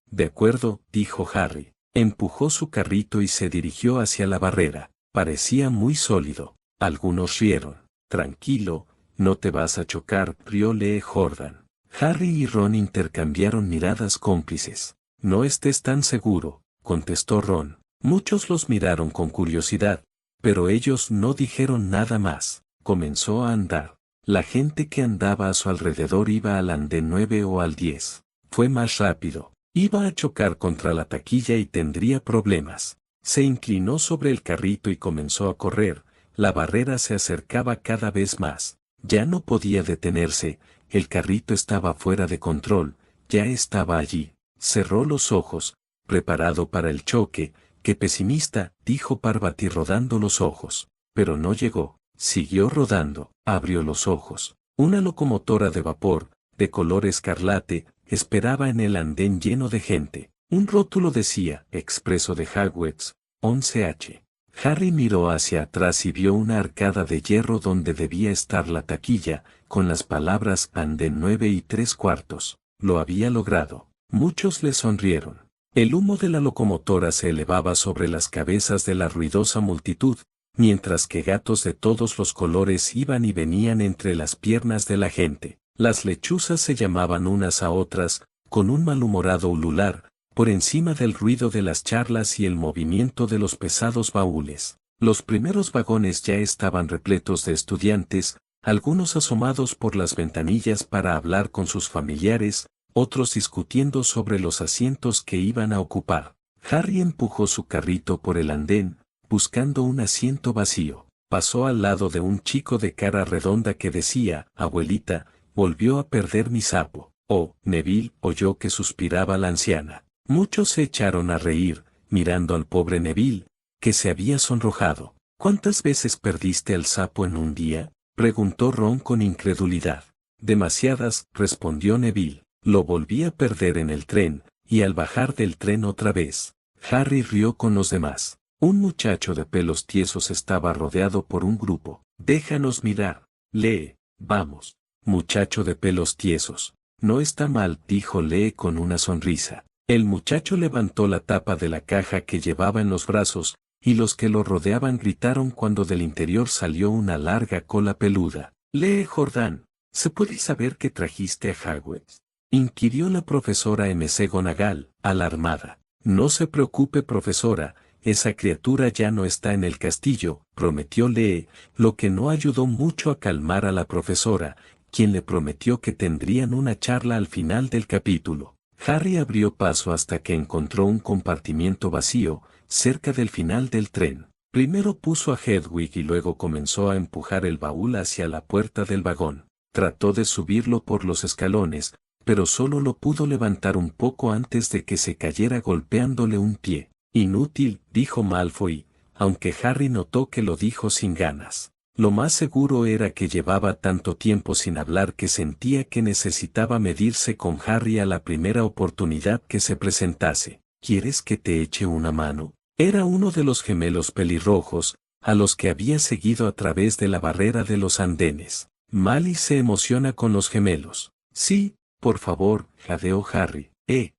De acuerdo, dijo Harry. Empujó su carrito y se dirigió hacia la barrera. Parecía muy sólido. Algunos rieron. Tranquilo, no te vas a chocar, rió Lee Jordan. Harry y Ron intercambiaron miradas cómplices. No estés tan seguro, contestó Ron. Muchos los miraron con curiosidad, pero ellos no dijeron nada más. Comenzó a andar. La gente que andaba a su alrededor iba al andén 9 o al 10. Fue más rápido. Iba a chocar contra la taquilla y tendría problemas. Se inclinó sobre el carrito y comenzó a correr. La barrera se acercaba cada vez más. Ya no podía detenerse, el carrito estaba fuera de control, ya estaba allí. Cerró los ojos, preparado para el choque. Qué pesimista, dijo Parvati rodando los ojos. Pero no llegó. Siguió rodando, abrió los ojos. Una locomotora de vapor, de color escarlate, esperaba en el andén lleno de gente. Un rótulo decía, Expreso de Hogwarts, 11H. Harry miró hacia atrás y vio una arcada de hierro donde debía estar la taquilla, con las palabras andén 9 y 3/4. Lo había logrado. Muchos le sonrieron. El humo de la locomotora se elevaba sobre las cabezas de la ruidosa multitud, mientras que gatos de todos los colores iban y venían entre las piernas de la gente. Las lechuzas se llamaban unas a otras, con un malhumorado ulular, por encima del ruido de las charlas y el movimiento de los pesados baúles. Los primeros vagones ya estaban repletos de estudiantes, algunos asomados por las ventanillas para hablar con sus familiares, otros discutiendo sobre los asientos que iban a ocupar. Harry empujó su carrito por el andén, buscando un asiento vacío. Pasó al lado de un chico de cara redonda que decía, abuelita, volvió a perder mi sapo. Oh, Neville, oyó que suspiraba la anciana. Muchos se echaron a reír, mirando al pobre Neville, que se había sonrojado. ¿Cuántas veces perdiste al sapo en un día?, preguntó Ron con incredulidad. Demasiadas, respondió Neville. Lo volví a perder en el tren, y al bajar del tren otra vez. Harry rió con los demás. Un muchacho de pelos tiesos estaba rodeado por un grupo. Déjanos mirar. Lee, vamos. Muchacho de pelos tiesos. No está mal, dijo Lee con una sonrisa. El muchacho levantó la tapa de la caja que llevaba en los brazos, y los que lo rodeaban gritaron cuando del interior salió una larga cola peluda. Lee Jordán, ¿se puede saber qué trajiste a Hogwarts? Inquirió la profesora McGonagall, alarmada. No se preocupe, profesora, esa criatura ya no está en el castillo, prometió Lee, lo que no ayudó mucho a calmar a la profesora, quien le prometió que tendrían una charla al final del capítulo. Harry abrió paso hasta que encontró un compartimiento vacío, cerca del final del tren. Primero puso a Hedwig y luego comenzó a empujar el baúl hacia la puerta del vagón. Trató de subirlo por los escalones, pero solo lo pudo levantar un poco antes de que se cayera golpeándole un pie. Inútil, dijo Malfoy, aunque Harry notó que lo dijo sin ganas. Lo más seguro era que llevaba tanto tiempo sin hablar que sentía que necesitaba medirse con Harry a la primera oportunidad que se presentase. ¿Quieres que te eche una mano? Era uno de los gemelos pelirrojos, a los que había seguido a través de la barrera de los andenes. Mally se emociona con los gemelos. Sí, por favor, jadeó Harry.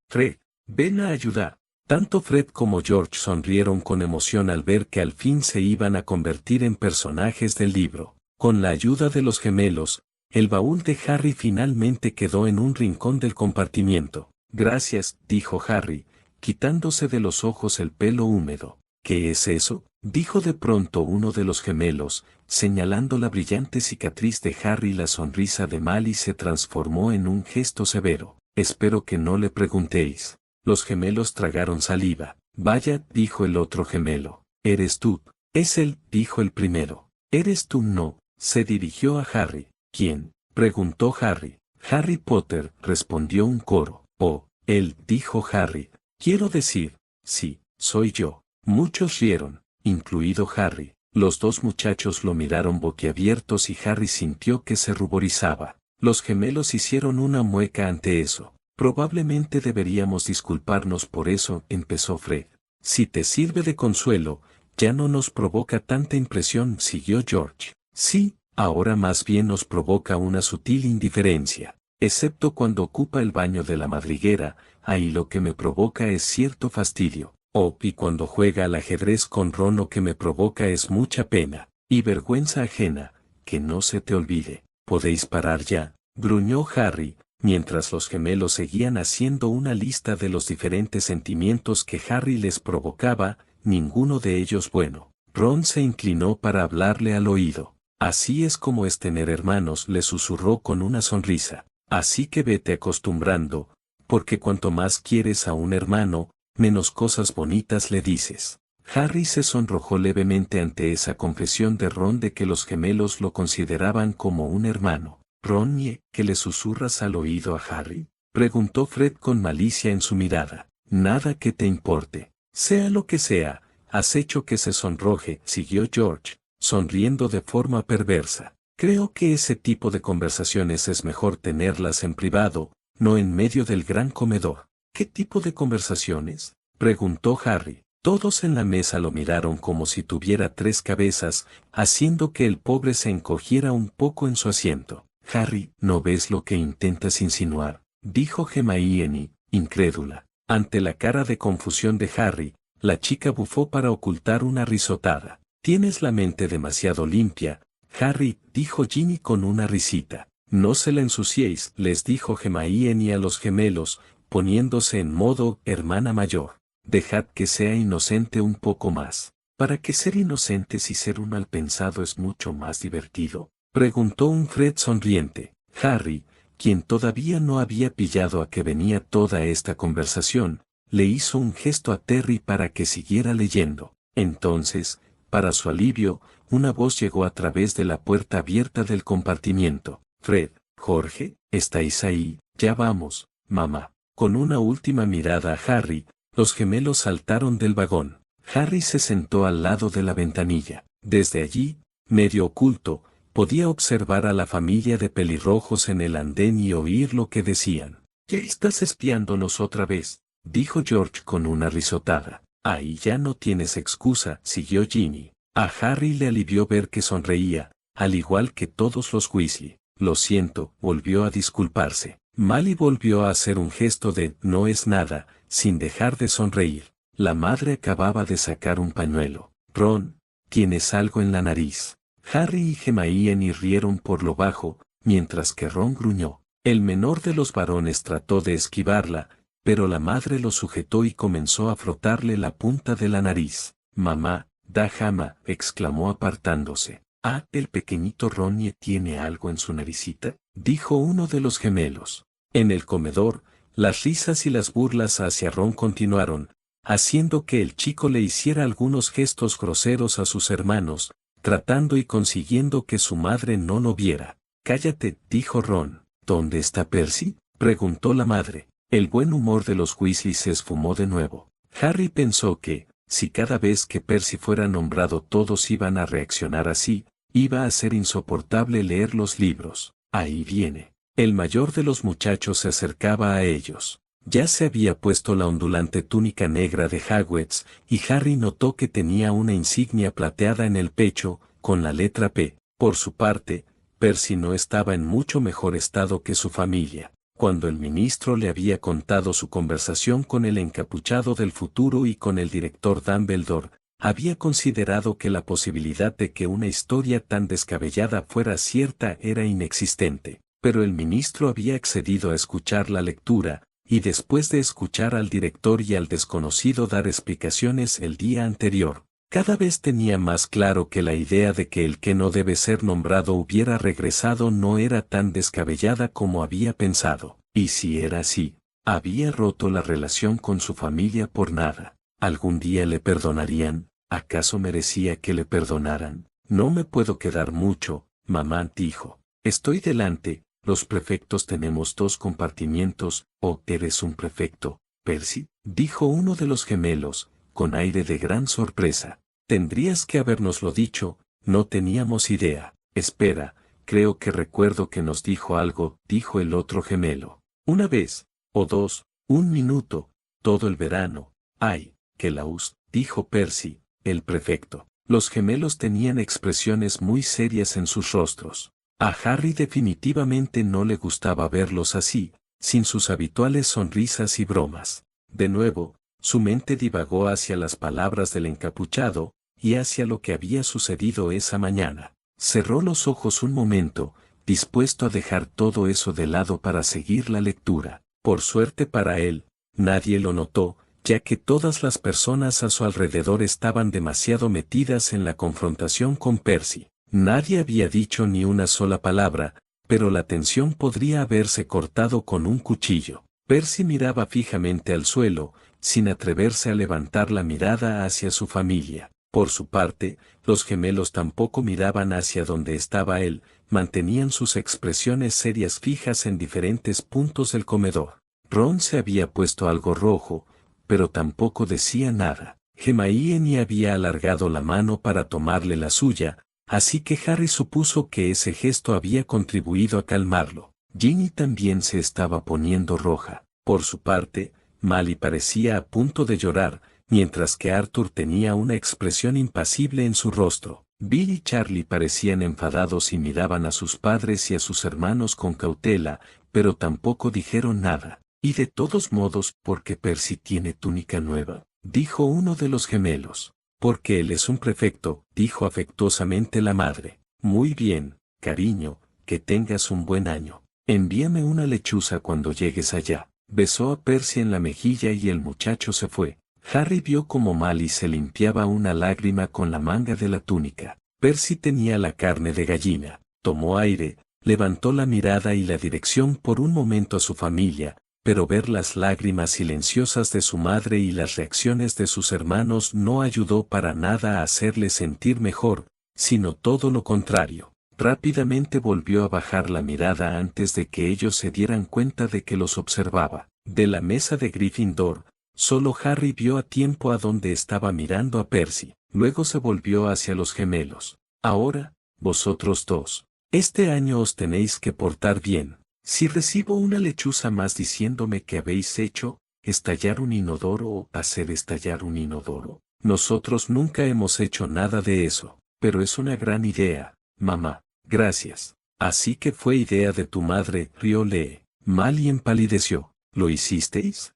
Fred, ven a ayudar. Tanto Fred como George sonrieron con emoción al ver que al fin se iban a convertir en personajes del libro. Con la ayuda de los gemelos, el baúl de Harry finalmente quedó en un rincón del compartimiento. Gracias, dijo Harry, quitándose de los ojos el pelo húmedo. ¿Qué es eso?, dijo de pronto uno de los gemelos, señalando la brillante cicatriz de Harry. La sonrisa de Mally se transformó en un gesto severo. Espero que no le preguntéis. Los gemelos tragaron saliva. Vaya, dijo el otro gemelo. ¿Eres tú? Es él, dijo el primero. ¿Eres tú? No. Se dirigió a Harry. ¿Quién?, preguntó Harry. Harry Potter, respondió un coro. Oh, él, dijo Harry. Quiero decir, sí, soy yo. Muchos rieron, incluido Harry. Los dos muchachos lo miraron boquiabiertos y Harry sintió que se ruborizaba. Los gemelos hicieron una mueca ante eso. Probablemente deberíamos disculparnos por eso, empezó Fred. Si te sirve de consuelo, ya no nos provoca tanta impresión, siguió George. Sí, ahora más bien nos provoca una sutil indiferencia. Excepto cuando ocupa el baño de la madriguera, ahí lo que me provoca es cierto fastidio. Oh, y cuando juega al ajedrez con Ron lo que me provoca es mucha pena y vergüenza ajena, que no se te olvide. ¿Podéis parar ya?, gruñó Harry, mientras los gemelos seguían haciendo una lista de los diferentes sentimientos que Harry les provocaba, ninguno de ellos bueno. Ron se inclinó para hablarle al oído. Así es como es tener hermanos, le susurró con una sonrisa. Así que vete acostumbrando, porque cuanto más quieres a un hermano, menos cosas bonitas le dices. Harry se sonrojó levemente ante esa confesión de Ron de que los gemelos lo consideraban como un hermano. Ron, ¿qué le susurras al oído a Harry?, preguntó Fred con malicia en su mirada. Nada que te importe. Sea lo que sea, has hecho que se sonroje, siguió George, sonriendo de forma perversa. Creo que ese tipo de conversaciones es mejor tenerlas en privado, no en medio del gran comedor. ¿Qué tipo de conversaciones?, preguntó Harry. Todos en la mesa lo miraron como si tuviera tres cabezas, haciendo que el pobre se encogiera un poco en su asiento. Harry, ¿no ves lo que intentas insinuar?, dijo Hermione, incrédula. Ante la cara de confusión de Harry, la chica bufó para ocultar una risotada. Tienes la mente demasiado limpia, Harry, dijo Ginny con una risita. No se la ensuciéis, les dijo Hermione a los gemelos, poniéndose en modo hermana mayor. Dejad que sea inocente un poco más. ¿Para qué ser inocente si ser un malpensado es mucho más divertido?, preguntó un Fred sonriente. Harry, quien todavía no había pillado a qué venía toda esta conversación, le hizo un gesto a Terry para que siguiera leyendo. Entonces, para su alivio, una voz llegó a través de la puerta abierta del compartimiento. Fred, Jorge, ¿estáis ahí? Ya vamos, mamá. Con una última mirada a Harry, los gemelos saltaron del vagón. Harry se sentó al lado de la ventanilla. Desde allí, medio oculto, podía observar a la familia de pelirrojos en el andén y oír lo que decían. ¿Ya estás espiándonos otra vez?, dijo George con una risotada. Ahí ya no tienes excusa, siguió Ginny. A Harry le alivió ver que sonreía, al igual que todos los Weasley. Lo siento, volvió a disculparse. Molly volvió a hacer un gesto de no es nada, sin dejar de sonreír. La madre acababa de sacar un pañuelo. Ron, tienes algo en la nariz. Harry y Hermione rieron por lo bajo, mientras que Ron gruñó. El menor de los varones trató de esquivarla, pero la madre lo sujetó y comenzó a frotarle la punta de la nariz. Mamá, da jama, exclamó apartándose. Ah, el pequeñito Ronnie tiene algo en su naricita, dijo uno de los gemelos. En el comedor, las risas y las burlas hacia Ron continuaron, haciendo que el chico le hiciera algunos gestos groseros a sus hermanos, tratando y consiguiendo que su madre no lo viera. Cállate, dijo Ron. ¿Dónde está Percy?, preguntó la madre. El buen humor de los Weasley se esfumó de nuevo. Harry pensó que, si cada vez que Percy fuera nombrado todos iban a reaccionar así, iba a ser insoportable leer los libros. Ahí viene. El mayor de los muchachos se acercaba a ellos. Ya se había puesto la ondulante túnica negra de Hogwarts, y Harry notó que tenía una insignia plateada en el pecho, con la letra P. Por su parte, Percy no estaba en mucho mejor estado que su familia. Cuando el ministro le había contado su conversación con el encapuchado del futuro y con el director Dumbledore, había considerado que la posibilidad de que una historia tan descabellada fuera cierta era inexistente. Pero el ministro había accedido a escuchar la lectura, y después de escuchar al director y al desconocido dar explicaciones el día anterior, cada vez tenía más claro que la idea de que el que no debe ser nombrado hubiera regresado no era tan descabellada como había pensado. Y si era así, había roto la relación con su familia por nada. ¿Algún día le perdonarían? ¿Acaso merecía que le perdonaran? No me puedo quedar mucho, mamá dijo. Estoy delante, los prefectos tenemos 2 compartimientos. ¿O eres un prefecto, Percy?, dijo uno de los gemelos, con aire de gran sorpresa. Tendrías que habérnoslo dicho, no teníamos idea. Espera, creo que recuerdo que nos dijo algo, dijo el otro gemelo. Una vez, o dos, un minuto, todo el verano. Ay, que laús, dijo Percy, el prefecto. Los gemelos tenían expresiones muy serias en sus rostros. A Harry definitivamente no le gustaba verlos así, sin sus habituales sonrisas y bromas. De nuevo, su mente divagó hacia las palabras del encapuchado, y hacia lo que había sucedido esa mañana. Cerró los ojos un momento, dispuesto a dejar todo eso de lado para seguir la lectura. Por suerte para él, nadie lo notó, ya que todas las personas a su alrededor estaban demasiado metidas en la confrontación con Percy. Nadie había dicho ni una sola palabra, pero la tensión podría haberse cortado con un cuchillo. Percy miraba fijamente al suelo, sin atreverse a levantar la mirada hacia su familia. Por su parte, los gemelos tampoco miraban hacia donde estaba él, mantenían sus expresiones serias fijas en diferentes puntos del comedor. Ron se había puesto algo rojo, pero tampoco decía nada. Hermione había alargado la mano para tomarle la suya, así que Harry supuso que ese gesto había contribuido a calmarlo. Ginny también se estaba poniendo roja. Por su parte, Molly parecía a punto de llorar, mientras que Arthur tenía una expresión impasible en su rostro. Bill y Charlie parecían enfadados y miraban a sus padres y a sus hermanos con cautela, pero tampoco dijeron nada. Y de todos modos, porque Percy tiene túnica nueva, dijo uno de los gemelos. Porque él es un prefecto, dijo afectuosamente la madre. Muy bien, cariño, que tengas un buen año. Envíame una lechuza cuando llegues allá. Besó a Percy en la mejilla y el muchacho se fue. Harry vio cómo Molly se limpiaba una lágrima con la manga de la túnica. Percy tenía la carne de gallina. Tomó aire, levantó la mirada y la dirección por un momento a su familia, pero ver las lágrimas silenciosas de su madre y las reacciones de sus hermanos no ayudó para nada a hacerle sentir mejor, sino todo lo contrario. Rápidamente volvió a bajar la mirada antes de que ellos se dieran cuenta de que los observaba. De la mesa de Gryffindor, solo Harry vio a tiempo a donde estaba mirando a Percy. Luego se volvió hacia los gemelos. Ahora, vosotros dos. Este año os tenéis que portar bien. Si recibo una lechuza más diciéndome que habéis hecho estallar un inodoro o hacer estallar un inodoro. Nosotros nunca hemos hecho nada de eso, pero es una gran idea, mamá. Gracias. Así que fue idea de tu madre, rió Lee. Mal empalideció. ¿Lo hicisteis?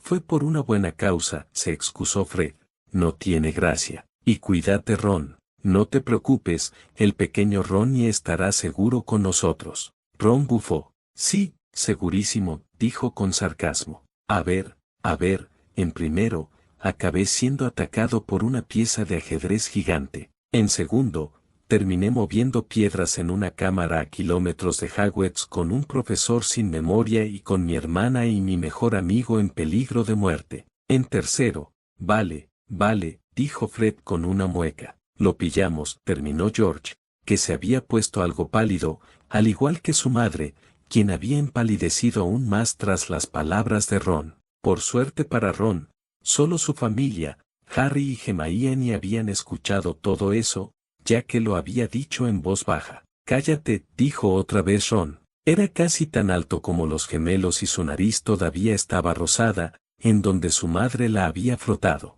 Fue por una buena causa, se excusó Fred. No tiene gracia. Y cuídate, Ron. No te preocupes, el pequeño Ronnie estará seguro con nosotros. Ron bufó. Sí, segurísimo, dijo con sarcasmo. A ver, en primero, acabé siendo atacado por una pieza de ajedrez gigante. En segundo, terminé moviendo piedras en una cámara a kilómetros de Hogwarts con un profesor sin memoria y con mi hermana y mi mejor amigo en peligro de muerte. En tercero, vale, dijo Fred con una mueca. Lo pillamos, terminó George, que se había puesto algo pálido, al igual que su madre, quien había empalidecido aún más tras las palabras de Ron. Por suerte para Ron, solo su familia, Harry y Hermione habían escuchado todo eso, ya que lo había dicho en voz baja. Cállate, dijo otra vez Ron. Era casi tan alto como los gemelos y su nariz todavía estaba rosada, en donde su madre la había frotado.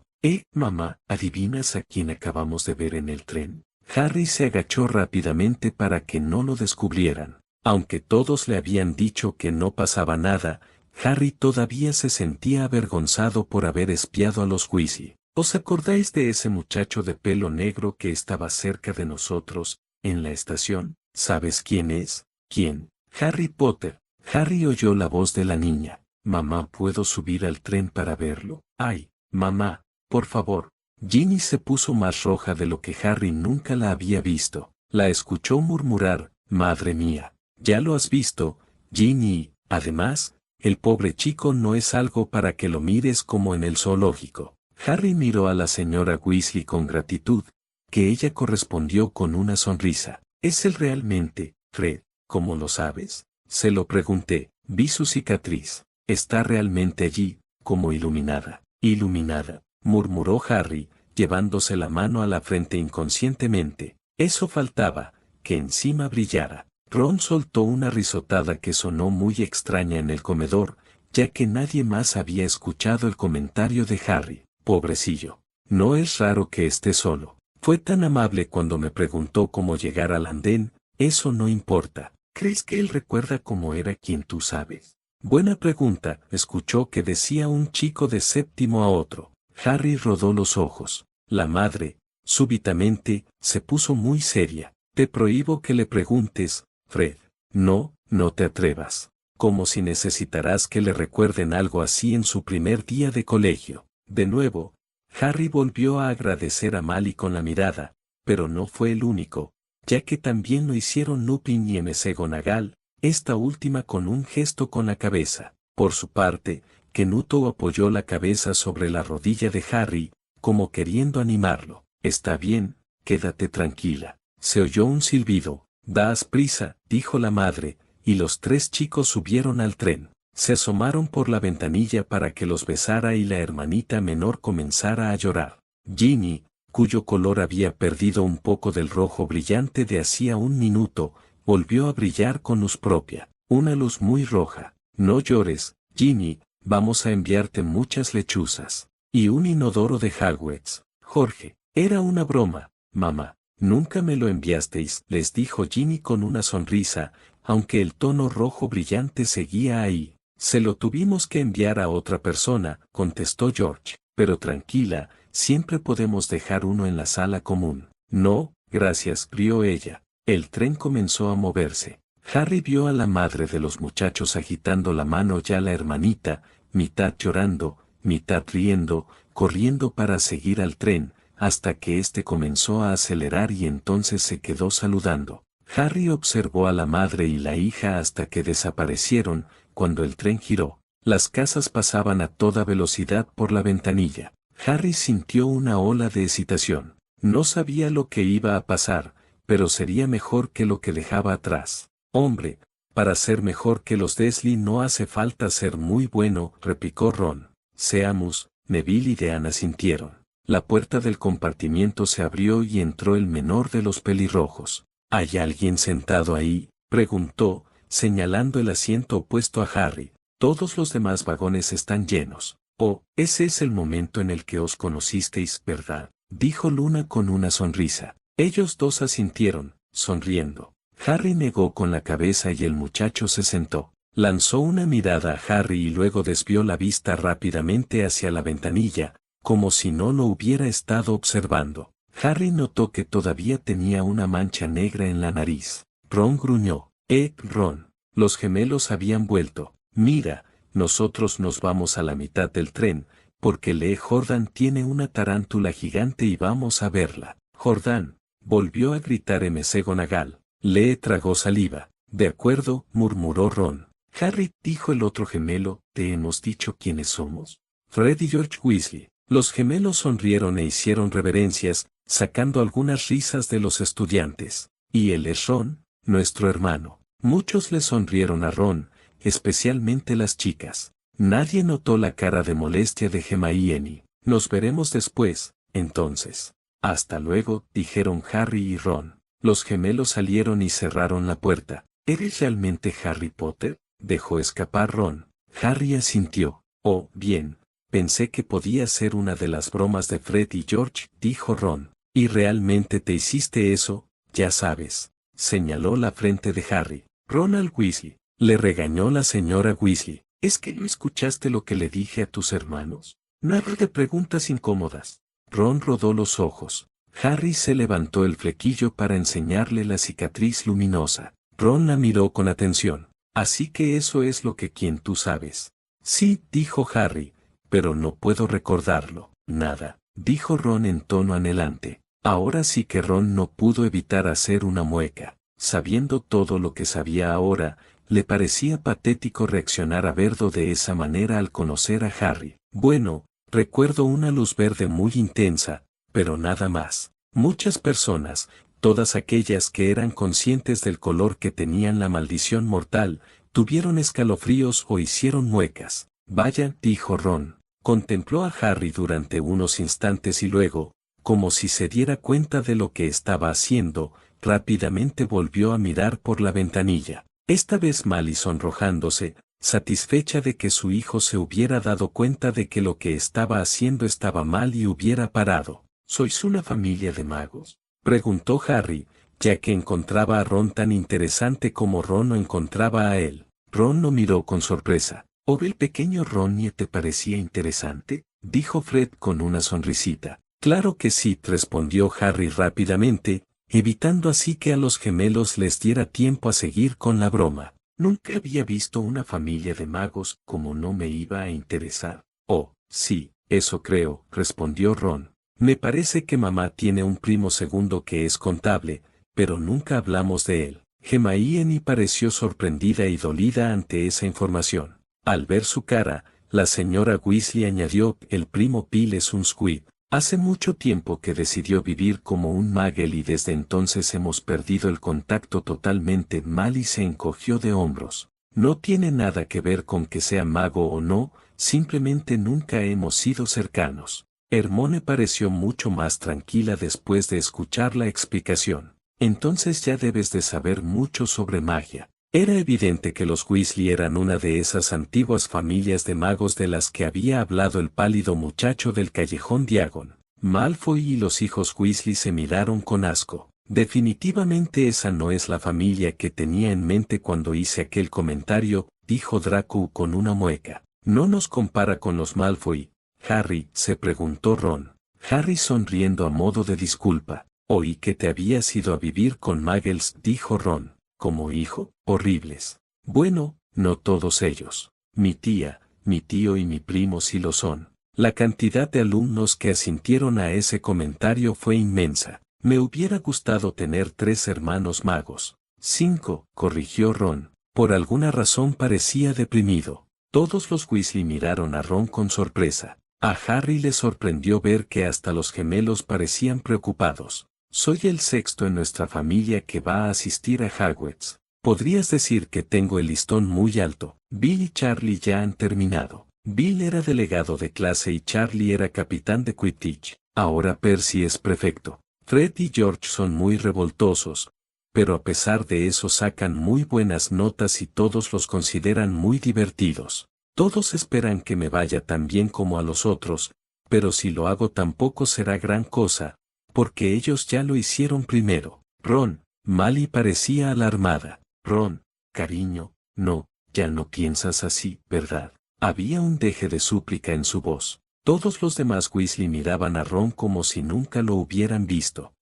Mamá, ¿adivinas a quién acabamos de ver en el tren? Harry se agachó rápidamente para que no lo descubrieran. Aunque todos le habían dicho que no pasaba nada, Harry todavía se sentía avergonzado por haber espiado a los Weasley. ¿Os acordáis de ese muchacho de pelo negro que estaba cerca de nosotros, en la estación? ¿Sabes quién es? ¿Quién? Harry Potter. Harry oyó la voz de la niña. Mamá, ¿puedo subir al tren para verlo? Ay, mamá, por favor. Ginny se puso más roja de lo que Harry nunca la había visto. La escuchó murmurar, madre mía. Ya lo has visto, Ginny. Además, el pobre chico no es algo para que lo mires como en el zoológico. Harry miró a la señora Weasley con gratitud, que ella correspondió con una sonrisa. ¿Es él realmente, Fred? ¿Cómo lo sabes? Se lo pregunté. Vi su cicatriz. Está realmente allí, como iluminada. Iluminada, murmuró Harry, llevándose la mano a la frente inconscientemente. Eso faltaba, que encima brillara. Ron soltó una risotada que sonó muy extraña en el comedor, ya que nadie más había escuchado el comentario de Harry. Pobrecillo. No es raro que esté solo. Fue tan amable cuando me preguntó cómo llegar al andén. Eso no importa. ¿Crees que él recuerda cómo era quien tú sabes? Buena pregunta, escuchó que decía un chico de séptimo a otro. Harry rodó los ojos. La madre, súbitamente, se puso muy seria. Te prohíbo que le preguntes, Fred. No, no te atrevas. Como si necesitarás que le recuerden algo así en su primer día de colegio. De nuevo, Harry volvió a agradecer a Mally con la mirada, pero no fue el único, ya que también lo hicieron Lupin y McGonagall, esta última con un gesto con la cabeza. Por su parte, Kenuto apoyó la cabeza sobre la rodilla de Harry, como queriendo animarlo. Está bien, quédate tranquila. Se oyó un silbido. Daos prisa, dijo la madre, y los tres chicos subieron al tren. Se asomaron por la ventanilla para que los besara y la hermanita menor comenzara a llorar. Ginny, cuyo color había perdido un poco del rojo brillante de hacía un minuto, volvió a brillar con luz propia, una luz muy roja. No llores, Ginny, vamos a enviarte muchas lechuzas. Y un inodoro de Hogwarts. Jorge, era una broma, mamá. Nunca me lo enviasteis, les dijo Ginny con una sonrisa, aunque el tono rojo brillante seguía ahí. Se lo tuvimos que enviar a otra persona, contestó George. Pero tranquila, siempre podemos dejar uno en la sala común. No, gracias, rió ella. El tren comenzó a moverse. Harry vio a la madre de los muchachos agitando la mano ya la hermanita, mitad llorando, mitad riendo, corriendo para seguir al tren, hasta que éste comenzó a acelerar y entonces se quedó saludando. Harry observó a la madre y la hija hasta que desaparecieron. Cuando el tren giró, las casas pasaban a toda velocidad por la ventanilla. Harry sintió una ola de excitación. No sabía lo que iba a pasar, pero sería mejor que lo que dejaba atrás. Hombre, para ser mejor que los Dursley no hace falta ser muy bueno, replicó Ron. Seamus, Neville y Dean asintieron. La puerta del compartimiento se abrió y entró el menor de los pelirrojos. ¿Hay alguien sentado ahí?, preguntó, señalando el asiento opuesto a Harry. Todos los demás vagones están llenos. Oh, ese es el momento en el que os conocisteis, ¿verdad? Dijo Luna con una sonrisa. Ellos dos asintieron, sonriendo. Harry negó con la cabeza y el muchacho se sentó. Lanzó una mirada a Harry y luego desvió la vista rápidamente hacia la ventanilla, como si no lo hubiera estado observando. Harry notó que todavía tenía una mancha negra en la nariz. Ron gruñó. Ron. Los gemelos habían vuelto. Mira, nosotros nos vamos a la mitad del tren, porque Lee Jordan tiene una tarántula gigante y vamos a verla. Jordan, volvió a gritar McGonagall. Lee tragó saliva. De acuerdo, murmuró Ron. Harry, dijo el otro gemelo, ¿te hemos dicho quiénes somos? Fred y George Weasley. Los gemelos sonrieron e hicieron reverencias, sacando algunas risas de los estudiantes. Y él es Ron, nuestro hermano. Muchos le sonrieron a Ron, especialmente las chicas. Nadie notó la cara de molestia de Hermione. Nos veremos después, entonces. Hasta luego, dijeron Harry y Ron. Los gemelos salieron y cerraron la puerta. ¿Eres realmente Harry Potter? Dejó escapar Ron. Harry asintió. Oh, bien. Pensé que podía ser una de las bromas de Fred y George, dijo Ron. ¿Y realmente te hiciste eso? Ya sabes. Señaló la frente de Harry. Ronald Weasley. Le regañó la señora Weasley. ¿Es que no escuchaste lo que le dije a tus hermanos? Nada de preguntas incómodas. Ron rodó los ojos. Harry se levantó el flequillo para enseñarle la cicatriz luminosa. Ron la miró con atención. Así que eso es lo que tú sabes. Sí, dijo Harry, pero no puedo recordarlo. Nada, dijo Ron en tono anhelante. Ahora sí que Ron no pudo evitar hacer una mueca. Sabiendo todo lo que sabía ahora, le parecía patético reaccionar a Verdo de esa manera al conocer a Harry. Bueno, recuerdo una luz verde muy intensa, pero nada más. Muchas personas, todas aquellas que eran conscientes del color que tenían la maldición mortal, tuvieron escalofríos o hicieron muecas. Vaya, dijo Ron. Contempló a Harry durante unos instantes y luego, como si se diera cuenta de lo que estaba haciendo, rápidamente volvió a mirar por la ventanilla. Esta vez mal y sonrojándose, satisfecha de que su hijo se hubiera dado cuenta de que lo que estaba haciendo estaba mal y hubiera parado. ¿Sois una familia de magos?, preguntó Harry, ya que encontraba a Ron tan interesante como Ron lo encontraba a él. Ron lo miró con sorpresa. ¿O el pequeño Ron te parecía interesante?, dijo Fred con una sonrisita. Claro que sí, respondió Harry rápidamente, evitando así que a los gemelos les diera tiempo a seguir con la broma. Nunca había visto una familia de magos, como no me iba a interesar. Oh, sí, eso creo, respondió Ron. Me parece que mamá tiene un primo segundo que es contable, pero nunca hablamos de él. Hermione pareció sorprendida y dolida ante esa información. Al ver su cara, la señora Weasley añadió, el primo Bill es un squib. Hace mucho tiempo que decidió vivir como un Muggle y desde entonces hemos perdido el contacto totalmente. Mal y se encogió de hombros. No tiene nada que ver con que sea mago o no, simplemente nunca hemos sido cercanos. Hermione pareció mucho más tranquila después de escuchar la explicación. Entonces ya debes de saber mucho sobre magia. Era evidente que los Weasley eran una de esas antiguas familias de magos de las que había hablado el pálido muchacho del callejón Diagon. Malfoy y los hijos Weasley se miraron con asco. Definitivamente esa no es la familia que tenía en mente cuando hice aquel comentario, dijo Draco con una mueca. No nos compara con los Malfoy, Harry, se preguntó Ron. Harry sonriendo a modo de disculpa. Oí que te habías ido a vivir con Muggles, dijo Ron. ¿Como hijo? Horribles. Bueno, no todos ellos. Mi tía, mi tío y mi primo sí lo son. La cantidad de alumnos que asintieron a ese comentario fue inmensa. Me hubiera gustado tener 3 hermanos magos. 5, corrigió Ron. Por alguna razón parecía deprimido. Todos los Weasley miraron a Ron con sorpresa. A Harry le sorprendió ver que hasta los gemelos parecían preocupados. Soy el sexto en nuestra familia que va a asistir a Hogwarts. Podrías decir que tengo el listón muy alto. Bill y Charlie ya han terminado. Bill era delegado de clase y Charlie era capitán de Quidditch. Ahora Percy es prefecto. Fred y George son muy revoltosos, pero a pesar de eso sacan muy buenas notas y todos los consideran muy divertidos. Todos esperan que me vaya tan bien como a los otros, pero si lo hago tampoco será gran cosa, porque ellos ya lo hicieron primero. Ron, Mally parecía alarmada. Ron, cariño, no, ya no piensas así, ¿verdad? Había un deje de súplica en su voz. Todos los demás Weasley miraban a Ron como si nunca lo hubieran visto.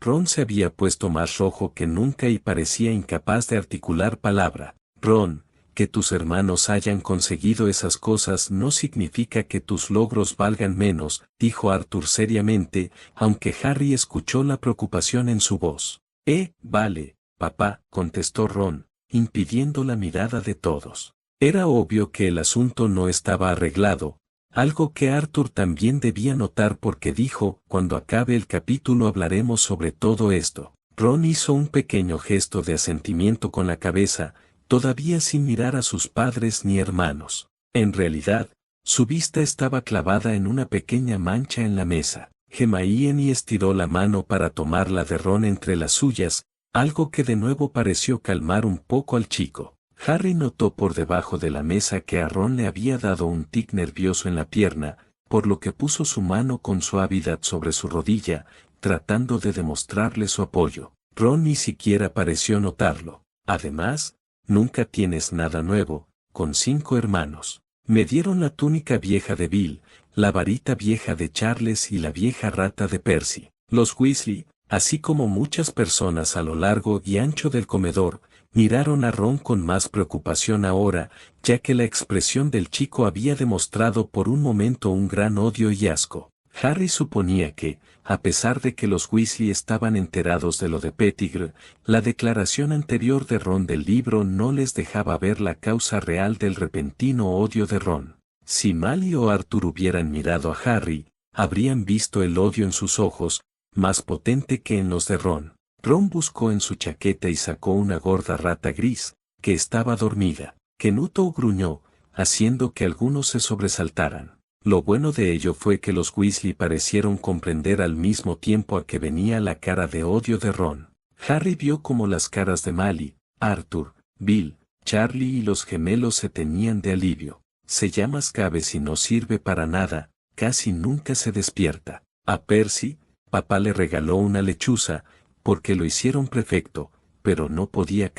Ron se había puesto más rojo que nunca y parecía incapaz de articular palabra. Ron, que tus hermanos hayan conseguido esas cosas no significa que tus logros valgan menos, dijo Arthur seriamente, aunque Harry escuchó la preocupación en su voz. Vale, papá, contestó Ron, impidiendo la mirada de todos. Era obvio que el asunto no estaba arreglado, algo que Arthur también debía notar porque dijo, cuando acabe el capítulo hablaremos sobre todo esto. Ron hizo un pequeño gesto de asentimiento con la cabeza, todavía sin mirar a sus padres ni hermanos. En realidad, su vista estaba clavada en una pequeña mancha en la mesa. Hermione estiró la mano para tomarla de Ron entre las suyas, algo que de nuevo pareció calmar un poco al chico. Harry notó por debajo de la mesa que a Ron le había dado un tic nervioso en la pierna, por lo que puso su mano con suavidad sobre su rodilla, tratando de demostrarle su apoyo. Ron ni siquiera pareció notarlo. Además, nunca tienes nada nuevo, con 5 hermanos. Me dieron la túnica vieja de Bill, la varita vieja de Charles y la vieja rata de Percy. Los Weasley, así como muchas personas a lo largo y ancho del comedor, miraron a Ron con más preocupación ahora, ya que la expresión del chico había demostrado por un momento un gran odio y asco. Harry suponía que, a pesar de que los Weasley estaban enterados de lo de Pettigrew, la declaración anterior de Ron del libro no les dejaba ver la causa real del repentino odio de Ron. Si Mally o Arthur hubieran mirado a Harry, habrían visto el odio en sus ojos, más potente que en los de Ron. Ron buscó en su chaqueta y sacó una gorda rata gris, que estaba dormida. Kenuto gruñó, haciendo que algunos se sobresaltaran. Lo bueno de ello fue que los Weasley parecieron comprender al mismo tiempo a que venía la cara de odio de Ron. Harry vio como las caras de Mally, Arthur, Bill, Charlie y los gemelos se teñían de alivio. Se llama Scabbes y no sirve para nada, casi nunca se despierta. A Percy, papá le regaló una lechuza, porque lo hicieron prefecto, pero no podía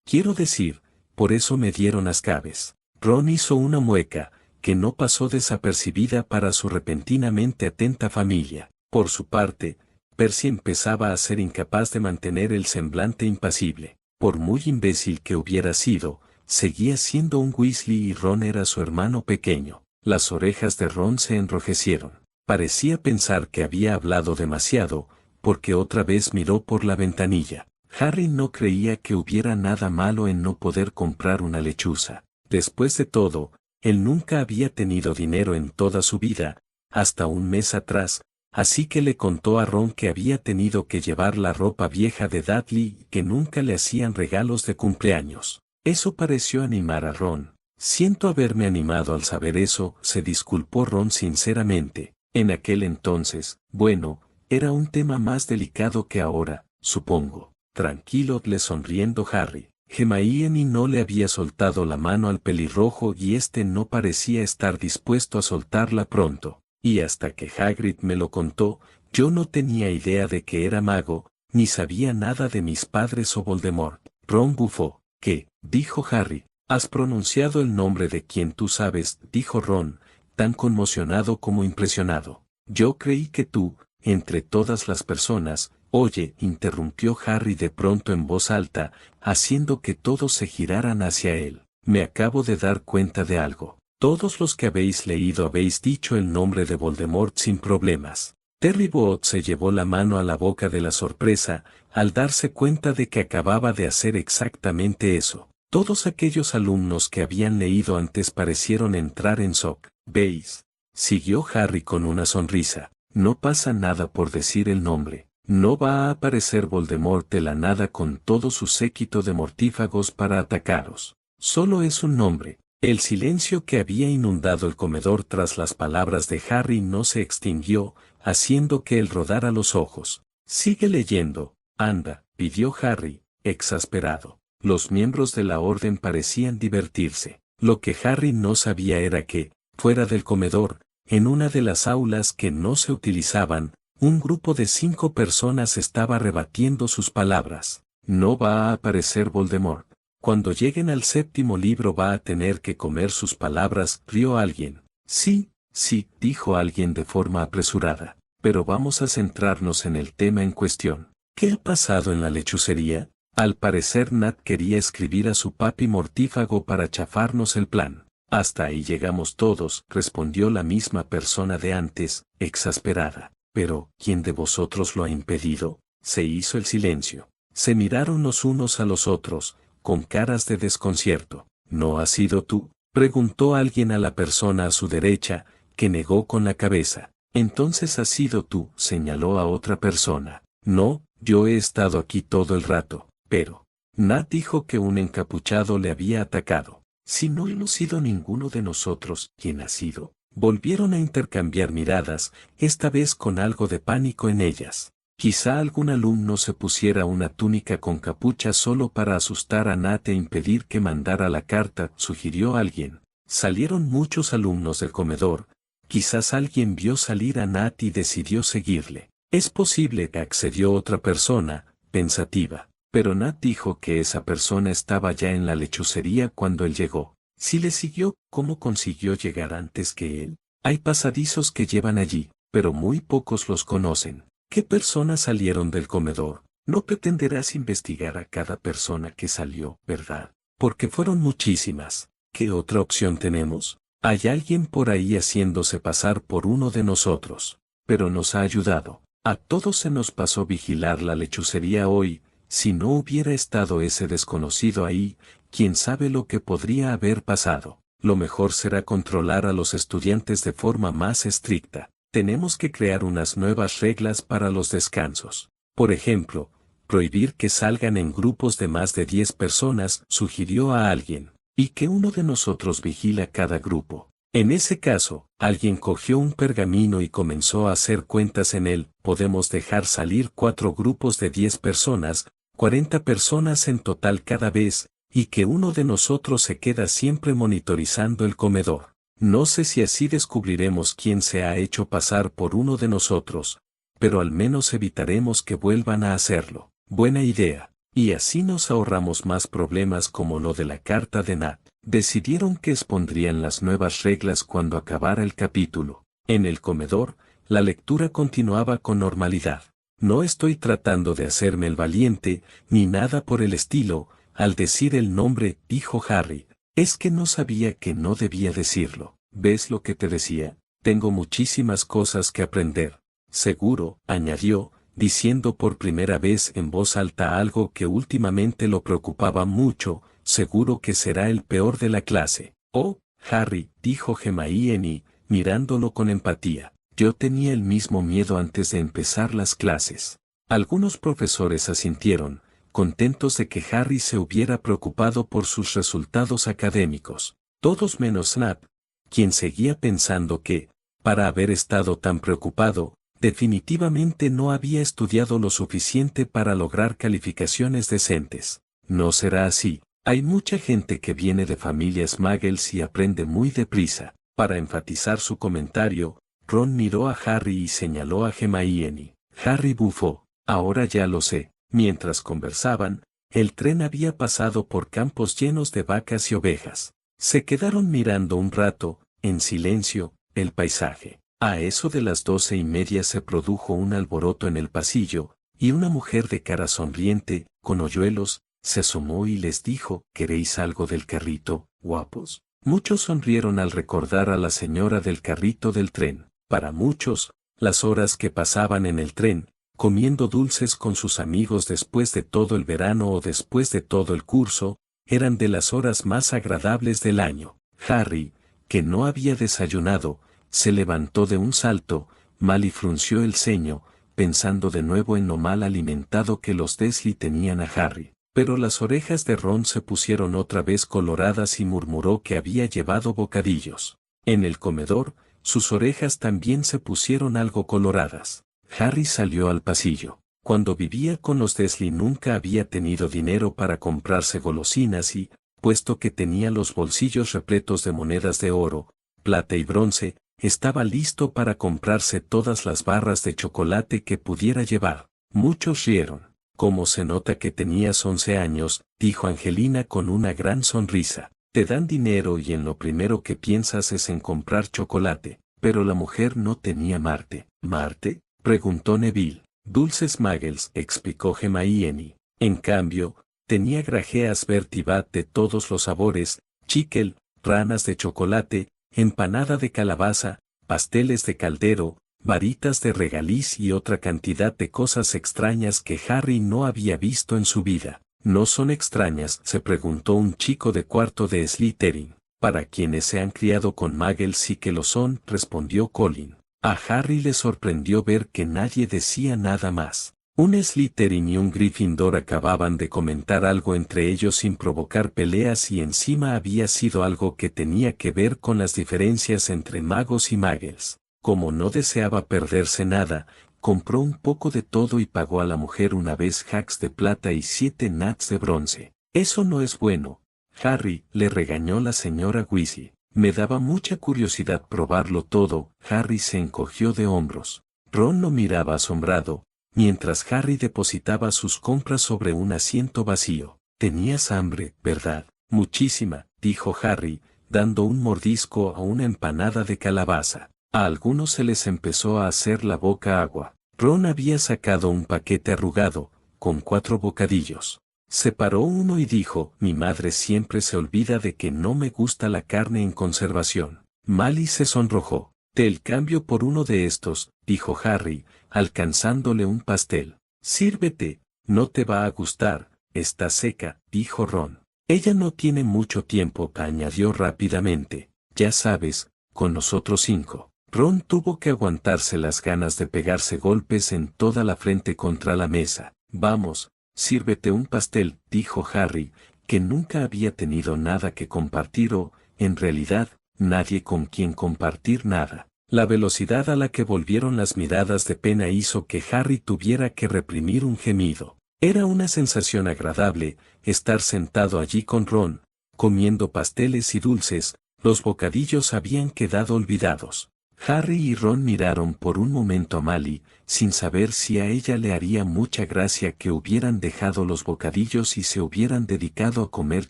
quiero decir, por eso me dieron a Scabbes. Ron hizo una mueca, que no pasó desapercibida para su repentinamente atenta familia. Por su parte, Percy empezaba a ser incapaz de mantener el semblante impasible. Por muy imbécil que hubiera sido, seguía siendo un Weasley y Ron era su hermano pequeño. Las orejas de Ron se enrojecieron. Parecía pensar que había hablado demasiado, porque otra vez miró por la ventanilla. Harry no creía que hubiera nada malo en no poder comprar una lechuza. Después de todo, él nunca había tenido dinero en toda su vida, hasta un mes atrás, así que le contó a Ron que había tenido que llevar la ropa vieja de Dudley y que nunca le hacían regalos de cumpleaños. Eso pareció animar a Ron. Siento haberme animado al saber eso, se disculpó Ron sinceramente. En aquel entonces, bueno, era un tema más delicado que ahora, supongo. Tranquilo, le sonriendo Harry. Hermione no le había soltado la mano al pelirrojo y este no parecía estar dispuesto a soltarla pronto. Y hasta que Hagrid me lo contó, yo no tenía idea de que era mago, ni sabía nada de mis padres o Voldemort. Ron bufó. ¿Qué? Dijo Harry. Has pronunciado el nombre de quien tú sabes, dijo Ron, tan conmocionado como impresionado. Yo creí que tú, entre todas las personas. Oye, interrumpió Harry de pronto en voz alta, haciendo que todos se giraran hacia él. Me acabo de dar cuenta de algo. Todos los que habéis leído habéis dicho el nombre de Voldemort sin problemas. Terry Boot se llevó la mano a la boca de la sorpresa, al darse cuenta de que acababa de hacer exactamente eso. Todos aquellos alumnos que habían leído antes parecieron entrar en shock. ¿Veis? Siguió Harry con una sonrisa. No pasa nada por decir el nombre. No va a aparecer Voldemort de la nada con todo su séquito de mortífagos para atacaros. Solo es un nombre. El silencio que había inundado el comedor tras las palabras de Harry no se extinguió, haciendo que él rodara los ojos. Sigue leyendo, anda, pidió Harry, exasperado. Los miembros de la orden parecían divertirse. Lo que Harry no sabía era que, fuera del comedor, en una de las aulas que no se utilizaban, un grupo de 5 personas estaba rebatiendo sus palabras. No va a aparecer Voldemort. Cuando lleguen al 7º libro va a tener que comer sus palabras, rió alguien. Sí, sí, dijo alguien de forma apresurada. Pero vamos a centrarnos en el tema en cuestión. ¿Qué ha pasado en la lechucería? Al parecer Nat quería escribir a su papi mortífago para chafarnos el plan. Hasta ahí llegamos todos, respondió la misma persona de antes, exasperada. Pero, ¿quién de vosotros lo ha impedido? Se hizo el silencio. Se miraron los unos a los otros, con caras de desconcierto. ¿No has sido tú? Preguntó alguien a la persona a su derecha, que negó con la cabeza. Entonces has sido tú, señaló a otra persona. No, yo he estado aquí todo el rato. Pero, Nat dijo que un encapuchado le había atacado. Si no hemos sido ninguno de nosotros, ¿quién ha sido? Volvieron a intercambiar miradas, esta vez con algo de pánico en ellas. Quizá algún alumno se pusiera una túnica con capucha solo para asustar a Nat e impedir que mandara la carta, sugirió alguien. Salieron muchos alumnos del comedor. Quizás alguien vio salir a Nat y decidió seguirle. Es posible que accedió otra persona, pensativa. Pero Nat dijo que esa persona estaba ya en la lechucería cuando él llegó. Si le siguió, ¿cómo consiguió llegar antes que él? Hay pasadizos que llevan allí, pero muy pocos los conocen. ¿Qué personas salieron del comedor? No pretenderás investigar a cada persona que salió, ¿verdad? Porque fueron muchísimas. ¿Qué otra opción tenemos? Hay alguien por ahí haciéndose pasar por uno de nosotros. Pero nos ha ayudado. A todos se nos pasó vigilar la lechucería hoy. Si no hubiera estado ese desconocido ahí, quién sabe lo que podría haber pasado. Lo mejor será controlar a los estudiantes de forma más estricta. Tenemos que crear unas nuevas reglas para los descansos. Por ejemplo, prohibir que salgan en grupos de más de 10 personas, sugirió a alguien, y que uno de nosotros vigila cada grupo. En ese caso, alguien cogió un pergamino y comenzó a hacer cuentas en él. Podemos dejar salir 4 grupos de 10 personas, 40 personas en total cada vez, y que uno de nosotros se queda siempre monitorizando el comedor. No sé si así descubriremos quién se ha hecho pasar por uno de nosotros, pero al menos evitaremos que vuelvan a hacerlo. Buena idea. Y así nos ahorramos más problemas como lo de la carta de Nat. Decidieron que expondrían las nuevas reglas cuando acabara el capítulo. En el comedor, la lectura continuaba con normalidad. No estoy tratando de hacerme el valiente, ni nada por el estilo, al decir el nombre, dijo Harry. Es que no sabía que no debía decirlo. ¿Ves lo que te decía? Tengo muchísimas cosas que aprender. Seguro, añadió, diciendo por primera vez en voz alta algo que últimamente lo preocupaba mucho, seguro que será el peor de la clase. Oh, Harry, dijo Hermione, mirándolo con empatía. Yo tenía el mismo miedo antes de empezar las clases. Algunos profesores asintieron, contentos de que Harry se hubiera preocupado por sus resultados académicos. Todos menos Nat, quien seguía pensando que, para haber estado tan preocupado, definitivamente no había estudiado lo suficiente para lograr calificaciones decentes. No será así. Hay mucha gente que viene de familias muggles y aprende muy deprisa. Para enfatizar su comentario, Ron miró a Harry y señaló a Hermione. Harry bufó. Ahora ya lo sé. Mientras conversaban, el tren había pasado por campos llenos de vacas y ovejas. Se quedaron mirando un rato, en silencio, el paisaje. A eso de las 12:30 se produjo un alboroto en el pasillo, y una mujer de cara sonriente, con hoyuelos, se asomó y les dijo, ¿queréis algo del carrito, guapos? Muchos sonrieron al recordar a la señora del carrito del tren. Para muchos, las horas que pasaban en el tren, comiendo dulces con sus amigos después de todo el verano o después de todo el curso, eran de las horas más agradables del año. Harry, que no había desayunado, se levantó de un salto, mal y frunció el ceño, pensando de nuevo en lo mal alimentado que los Dursley tenían a Harry. Pero las orejas de Ron se pusieron otra vez coloradas y murmuró que había llevado bocadillos. En el comedor, sus orejas también se pusieron algo coloradas. Harry salió al pasillo. Cuando vivía con los Dursley nunca había tenido dinero para comprarse golosinas y, puesto que tenía los bolsillos repletos de monedas de oro, plata y bronce, estaba listo para comprarse todas las barras de chocolate que pudiera llevar. Muchos rieron. «¿Cómo se nota que tenías 11 años?» dijo Angelina con una gran sonrisa. «Te dan dinero y en lo primero que piensas es en comprar chocolate». Pero la mujer no tenía Marte. «¿Marte?», preguntó Neville. «Dulces Muggles», explicó Hermione. En cambio, tenía grajeas Bertie-Bat de todos los sabores, chicle, ranas de chocolate, empanada de calabaza, pasteles de caldero, varitas de regaliz y otra cantidad de cosas extrañas que Harry no había visto en su vida. «¿No son extrañas?», se preguntó un chico de cuarto de Slytherin. «Para quienes se han criado con Muggles sí que lo son», respondió Colin. A Harry le sorprendió ver que nadie decía nada más. Un Slytherin y un Gryffindor acababan de comentar algo entre ellos sin provocar peleas y encima había sido algo que tenía que ver con las diferencias entre magos y Muggles. Como no deseaba perderse nada, compró un poco de todo y pagó a la mujer una vez hacks de plata y 7 nats de bronce. «Eso no es bueno, Harry», le regañó la señora Weasley. «Me daba mucha curiosidad probarlo todo». Harry se encogió de hombros. Ron lo miraba asombrado, mientras Harry depositaba sus compras sobre un asiento vacío. «Tenías hambre, ¿verdad?» «Muchísima», dijo Harry, dando un mordisco a una empanada de calabaza. A algunos se les empezó a hacer la boca agua. Ron había sacado un paquete arrugado, con 4 bocadillos. Separó uno y dijo: «Mi madre siempre se olvida de que no me gusta la carne en conservación». Mally se sonrojó. «Te el cambio por uno de estos», dijo Harry, alcanzándole un pastel. «Sírvete, no te va a gustar, está seca», dijo Ron. «Ella no tiene mucho tiempo», añadió rápidamente. «Ya sabes, con nosotros 5. Ron tuvo que aguantarse las ganas de pegarse golpes en toda la frente contra la mesa. «Vamos, sírvete un pastel», dijo Harry, que nunca había tenido nada que compartir o, en realidad, nadie con quien compartir nada. La velocidad a la que volvieron las miradas de pena hizo que Harry tuviera que reprimir un gemido. Era una sensación agradable, estar sentado allí con Ron, comiendo pasteles y dulces. Los bocadillos habían quedado olvidados. Harry y Ron miraron por un momento a Mally, sin saber si a ella le haría mucha gracia que hubieran dejado los bocadillos y se hubieran dedicado a comer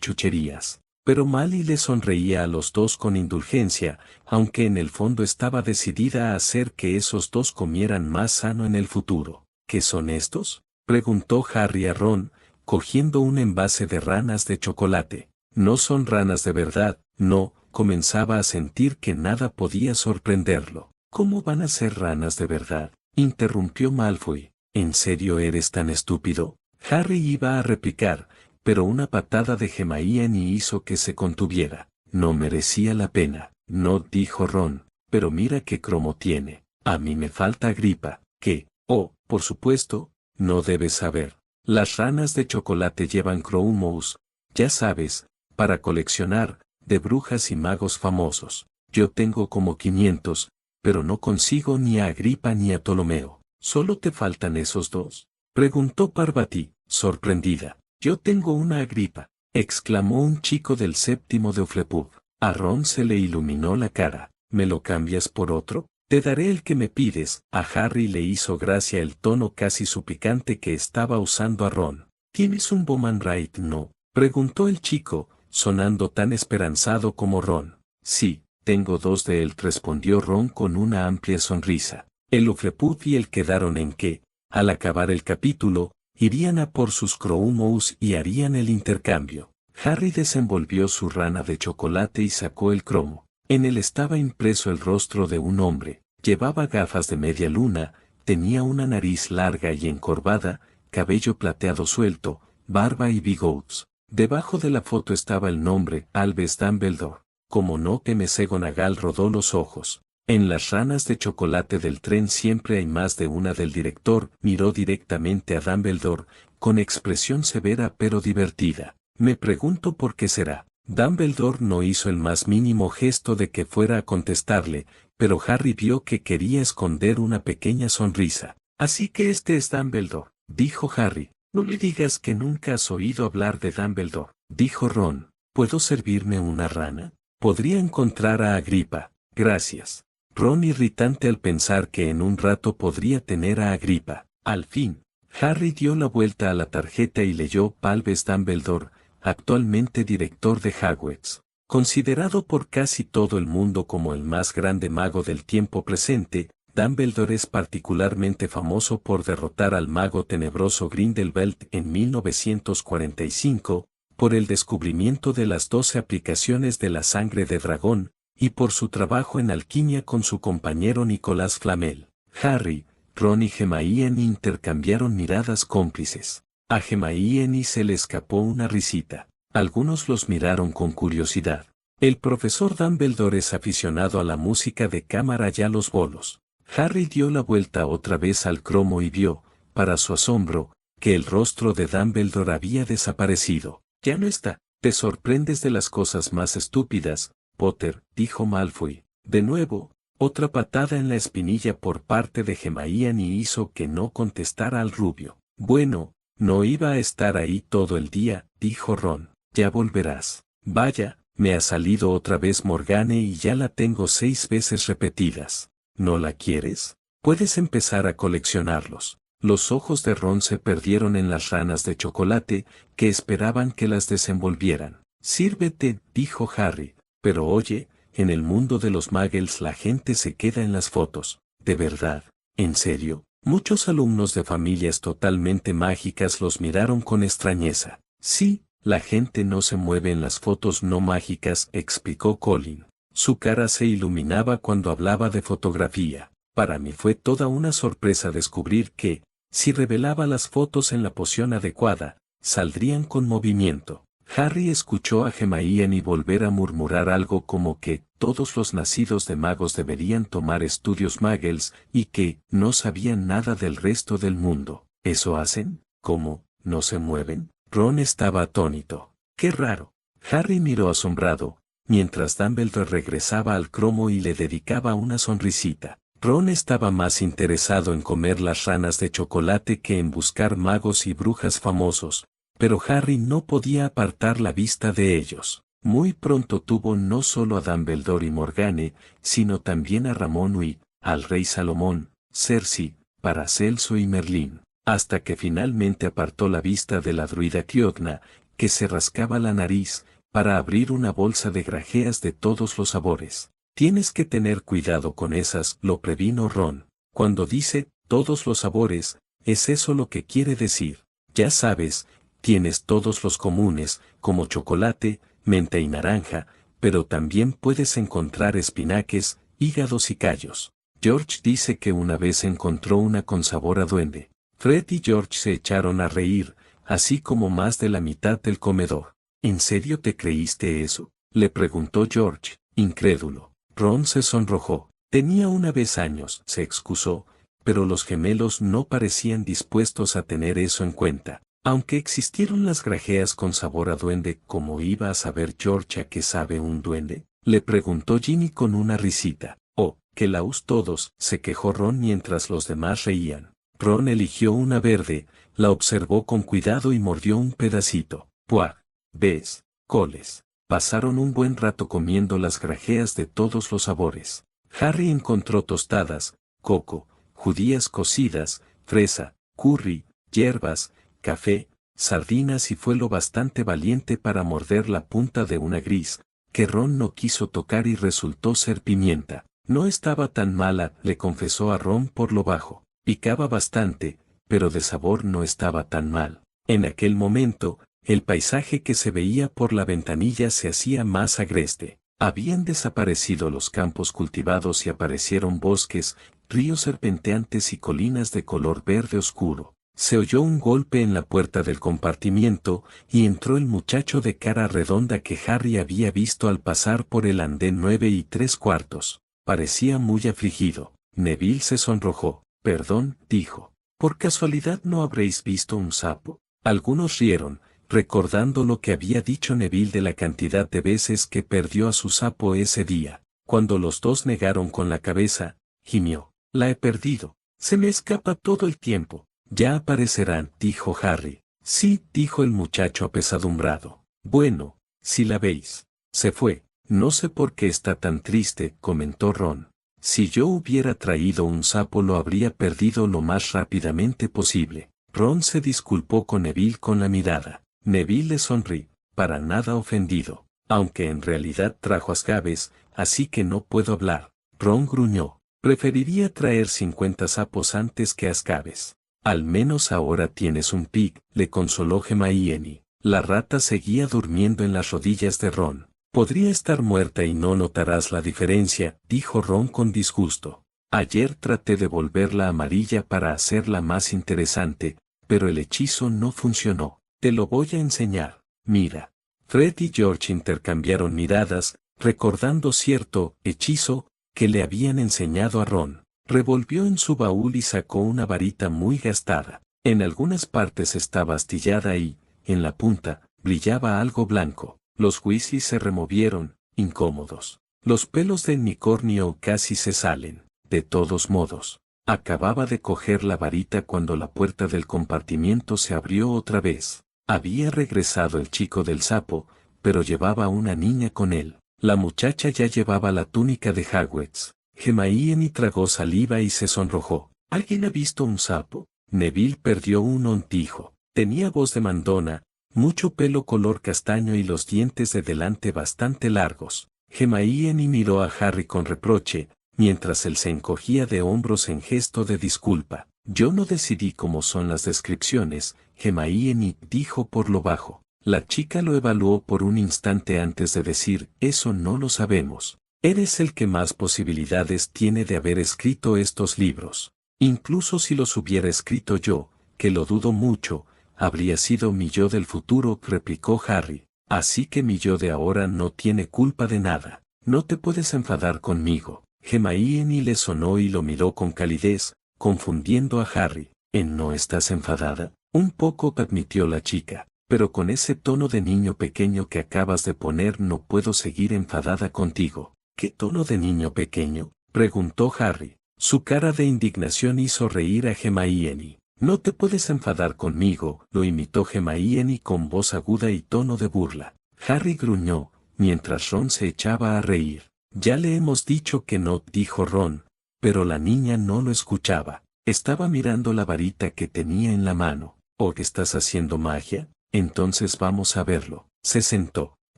chucherías. Pero Mally le sonreía a los dos con indulgencia, aunque en el fondo estaba decidida a hacer que esos dos comieran más sano en el futuro. «¿Qué son estos?», preguntó Harry a Ron, cogiendo un envase de ranas de chocolate. «No son ranas de verdad, no». Comenzaba a sentir que nada podía sorprenderlo. «¿Cómo van a ser ranas de verdad?», interrumpió Malfoy. «¿En serio eres tan estúpido?». Harry iba a replicar, pero una patada de Hermione hizo que se contuviera. «No merecía la pena». «No», dijo Ron, «pero mira qué cromo tiene. A mí me falta gripa». «¿Qué?». «Oh, por supuesto, no debes saber. Las ranas de chocolate llevan cromos, ya sabes, para coleccionar, de brujas y magos famosos. Yo tengo como 500, pero no consigo ni a Agripa ni a Ptolomeo». «¿Solo te faltan esos dos?», preguntó Parvati, sorprendida. «Yo tengo una Agripa», exclamó un chico del séptimo de Hufflepuff. A Ron se le iluminó la cara. «¿Me lo cambias por otro?». «Te daré el que me pides». A Harry le hizo gracia el tono casi suplicante que estaba usando a Ron. «¿Tienes un Bowman Wright, no?», preguntó el chico, sonando tan esperanzado como Ron. «Sí, tengo 2 de él», respondió Ron con una amplia sonrisa. El Hufflepuff y él quedaron en que, al acabar el capítulo, irían a por sus cromos y harían el intercambio. Harry desenvolvió su rana de chocolate y sacó el cromo. En él estaba impreso el rostro de un hombre. Llevaba gafas de media luna, tenía una nariz larga y encorvada, cabello plateado suelto, barba y bigotes. Debajo de la foto estaba el nombre, Albus Dumbledore. Como no que McGonagall rodó los ojos. «En las ranas de chocolate del tren siempre hay más de una». Del director miró directamente a Dumbledore, con expresión severa pero divertida. «Me pregunto por qué será». Dumbledore no hizo el más mínimo gesto de que fuera a contestarle, pero Harry vio que quería esconder una pequeña sonrisa. «Así que este es Dumbledore», dijo Harry. No le digas que nunca has oído hablar de Dumbledore, dijo Ron. ¿Puedo servirme una rana? Podría encontrar a Agripa, gracias. Ron irritante al pensar que en un rato podría tener a Agripa. Al fin, Harry dio la vuelta a la tarjeta y leyó Albus Dumbledore, actualmente director de Hogwarts. Considerado por casi todo el mundo como el más grande mago del tiempo presente, Dumbledore es particularmente famoso por derrotar al mago tenebroso Grindelwald en 1945, por el descubrimiento de las 12 aplicaciones de la sangre de dragón, y por su trabajo en alquimia con su compañero Nicolas Flamel. Harry, Ron y Hermione intercambiaron miradas cómplices. A Hermione se le escapó una risita. Algunos los miraron con curiosidad. El profesor Dumbledore es aficionado a la música de cámara y a los bolos. Harry dio la vuelta otra vez al cromo y vio, para su asombro, que el rostro de Dumbledore había desaparecido. Ya no está. Te sorprendes de las cosas más estúpidas, Potter, dijo Malfoy. De nuevo, otra patada en la espinilla por parte de Hermione hizo que no contestara al rubio. Bueno, no iba a estar ahí todo el día, dijo Ron. Ya volverás. Vaya, me ha salido otra vez Morgane y ya la tengo 6 veces repetidas. ¿No la quieres? Puedes empezar a coleccionarlos. Los ojos de Ron se perdieron en las ranas de chocolate, que esperaban que las desenvolvieran. Sírvete, dijo Harry. Pero oye, en el mundo de los muggles la gente se queda en las fotos. ¿De verdad? ¿En serio? Muchos alumnos de familias totalmente mágicas los miraron con extrañeza. Sí, la gente no se mueve en las fotos no mágicas, explicó Colin. Su cara se iluminaba cuando hablaba de fotografía. Para mí fue toda una sorpresa descubrir que, si revelaba las fotos en la posición adecuada, saldrían con movimiento. Harry escuchó a Hermione volver a murmurar algo como que todos los nacidos de magos deberían tomar estudios muggles y que no sabían nada del resto del mundo. ¿Eso hacen? ¿Cómo? ¿No se mueven? Ron estaba atónito. ¡Qué raro! Harry miró asombrado, mientras Dumbledore regresaba al cromo y le dedicaba una sonrisita. Ron estaba más interesado en comer las ranas de chocolate que en buscar magos y brujas famosos, pero Harry no podía apartar la vista de ellos. Muy pronto tuvo no solo a Dumbledore y Morgane, sino también a Ramón y, al rey Salomón, Cersei, Paracelso y Merlín, hasta que finalmente apartó la vista de la druida Quiogna, que se rascaba la nariz, para abrir una bolsa de grajeas de todos los sabores. Tienes que tener cuidado con esas, lo previno Ron. Cuando dice, todos los sabores, es eso lo que quiere decir. Ya sabes, tienes todos los comunes, como chocolate, menta y naranja, pero también puedes encontrar espinaques, hígados y callos. George dice que una vez encontró una con sabor a duende. Fred y George se echaron a reír, así como más de la mitad del comedor. ¿En serio te creíste eso? Le preguntó George, incrédulo. Ron se sonrojó. Tenía una vez años, se excusó, pero los gemelos no parecían dispuestos a tener eso en cuenta. Aunque existieron las grajeas con sabor a duende, ¿cómo iba a saber George a qué sabe un duende? Le preguntó Ginny con una risita. Oh, que laús todos, se quejó Ron mientras los demás reían. Ron eligió una verde, la observó con cuidado y mordió un pedacito. ¡Puah! ¿Ves? Coles. Pasaron un buen rato comiendo las grajeas de todos los sabores. Harry encontró tostadas, coco, judías cocidas, fresa, curry, hierbas, café, sardinas y fue lo bastante valiente para morder la punta de una gris, que Ron no quiso tocar y resultó ser pimienta. No estaba tan mala, le confesó a Ron por lo bajo. Picaba bastante, pero de sabor no estaba tan mal. En aquel momento, el paisaje que se veía por la ventanilla se hacía más agreste. Habían desaparecido los campos cultivados y aparecieron bosques, ríos serpenteantes y colinas de color verde oscuro. Se oyó un golpe en la puerta del compartimiento, y entró el muchacho de cara redonda que Harry había visto al pasar por el andén 9 3/4. Parecía muy afligido. Neville se sonrojó. Perdón, dijo. ¿Por casualidad no habréis visto un sapo? Algunos rieron, recordando lo que había dicho Neville de la cantidad de veces que perdió a su sapo ese día. Cuando los dos negaron con la cabeza, gimió. La he perdido. Se me escapa todo el tiempo. Ya aparecerán, dijo Harry. Sí, dijo el muchacho apesadumbrado. Bueno, si la veis. Se fue. No sé por qué está tan triste, comentó Ron. Si yo hubiera traído un sapo lo habría perdido lo más rápidamente posible. Ron se disculpó con Neville con la mirada. Neville le sonrió, para nada ofendido, aunque en realidad trajo ascaves, así que no puedo hablar. Ron gruñó. Preferiría traer 50 sapos antes que ascaves. Al menos ahora tienes un pig, le consoló Hermione. La rata seguía durmiendo en las rodillas de Ron. Podría estar muerta y no notarás la diferencia, dijo Ron con disgusto. Ayer traté de volverla amarilla para hacerla más interesante, pero el hechizo no funcionó. Te lo voy a enseñar. Mira. Fred y George intercambiaron miradas, recordando cierto hechizo que le habían enseñado a Ron. Revolvió en su baúl y sacó una varita muy gastada. En algunas partes estaba astillada y, en la punta, brillaba algo blanco. Los Weasley se removieron, incómodos. Los pelos del unicornio casi se salen. De todos modos, acababa de coger la varita cuando la puerta del compartimiento se abrió otra vez. Había regresado el chico del sapo, pero llevaba una niña con él. La muchacha ya llevaba la túnica de Hagrid. Hermione tragó saliva y se sonrojó. ¿Alguien ha visto un sapo? Neville perdió un ontijo. Tenía voz de mandona, mucho pelo color castaño y los dientes de delante bastante largos. Hermione miró a Harry con reproche, mientras él se encogía de hombros en gesto de disculpa. Yo no decidí cómo son las descripciones, Hermione dijo por lo bajo. La chica lo evaluó por un instante antes de decir, eso no lo sabemos. Eres el que más posibilidades tiene de haber escrito estos libros. Incluso si los hubiera escrito yo, que lo dudo mucho, habría sido mi yo del futuro, replicó Harry. Así que mi yo de ahora no tiene culpa de nada. No te puedes enfadar conmigo. Hermione le sonó y lo miró con calidez, confundiendo a Harry. ¿En no estás enfadada? Un poco, admitió la chica. Pero con ese tono de niño pequeño que acabas de poner no puedo seguir enfadada contigo. ¿Qué tono de niño pequeño? Preguntó Harry. Su cara de indignación hizo reír a Hermione. No te puedes enfadar conmigo, lo imitó Hermione con voz aguda y tono de burla. Harry gruñó, mientras Ron se echaba a reír. Ya le hemos dicho que no, dijo Ron, pero la niña no lo escuchaba. Estaba mirando la varita que tenía en la mano. ¿O que estás haciendo magia? Entonces vamos a verlo. Se sentó.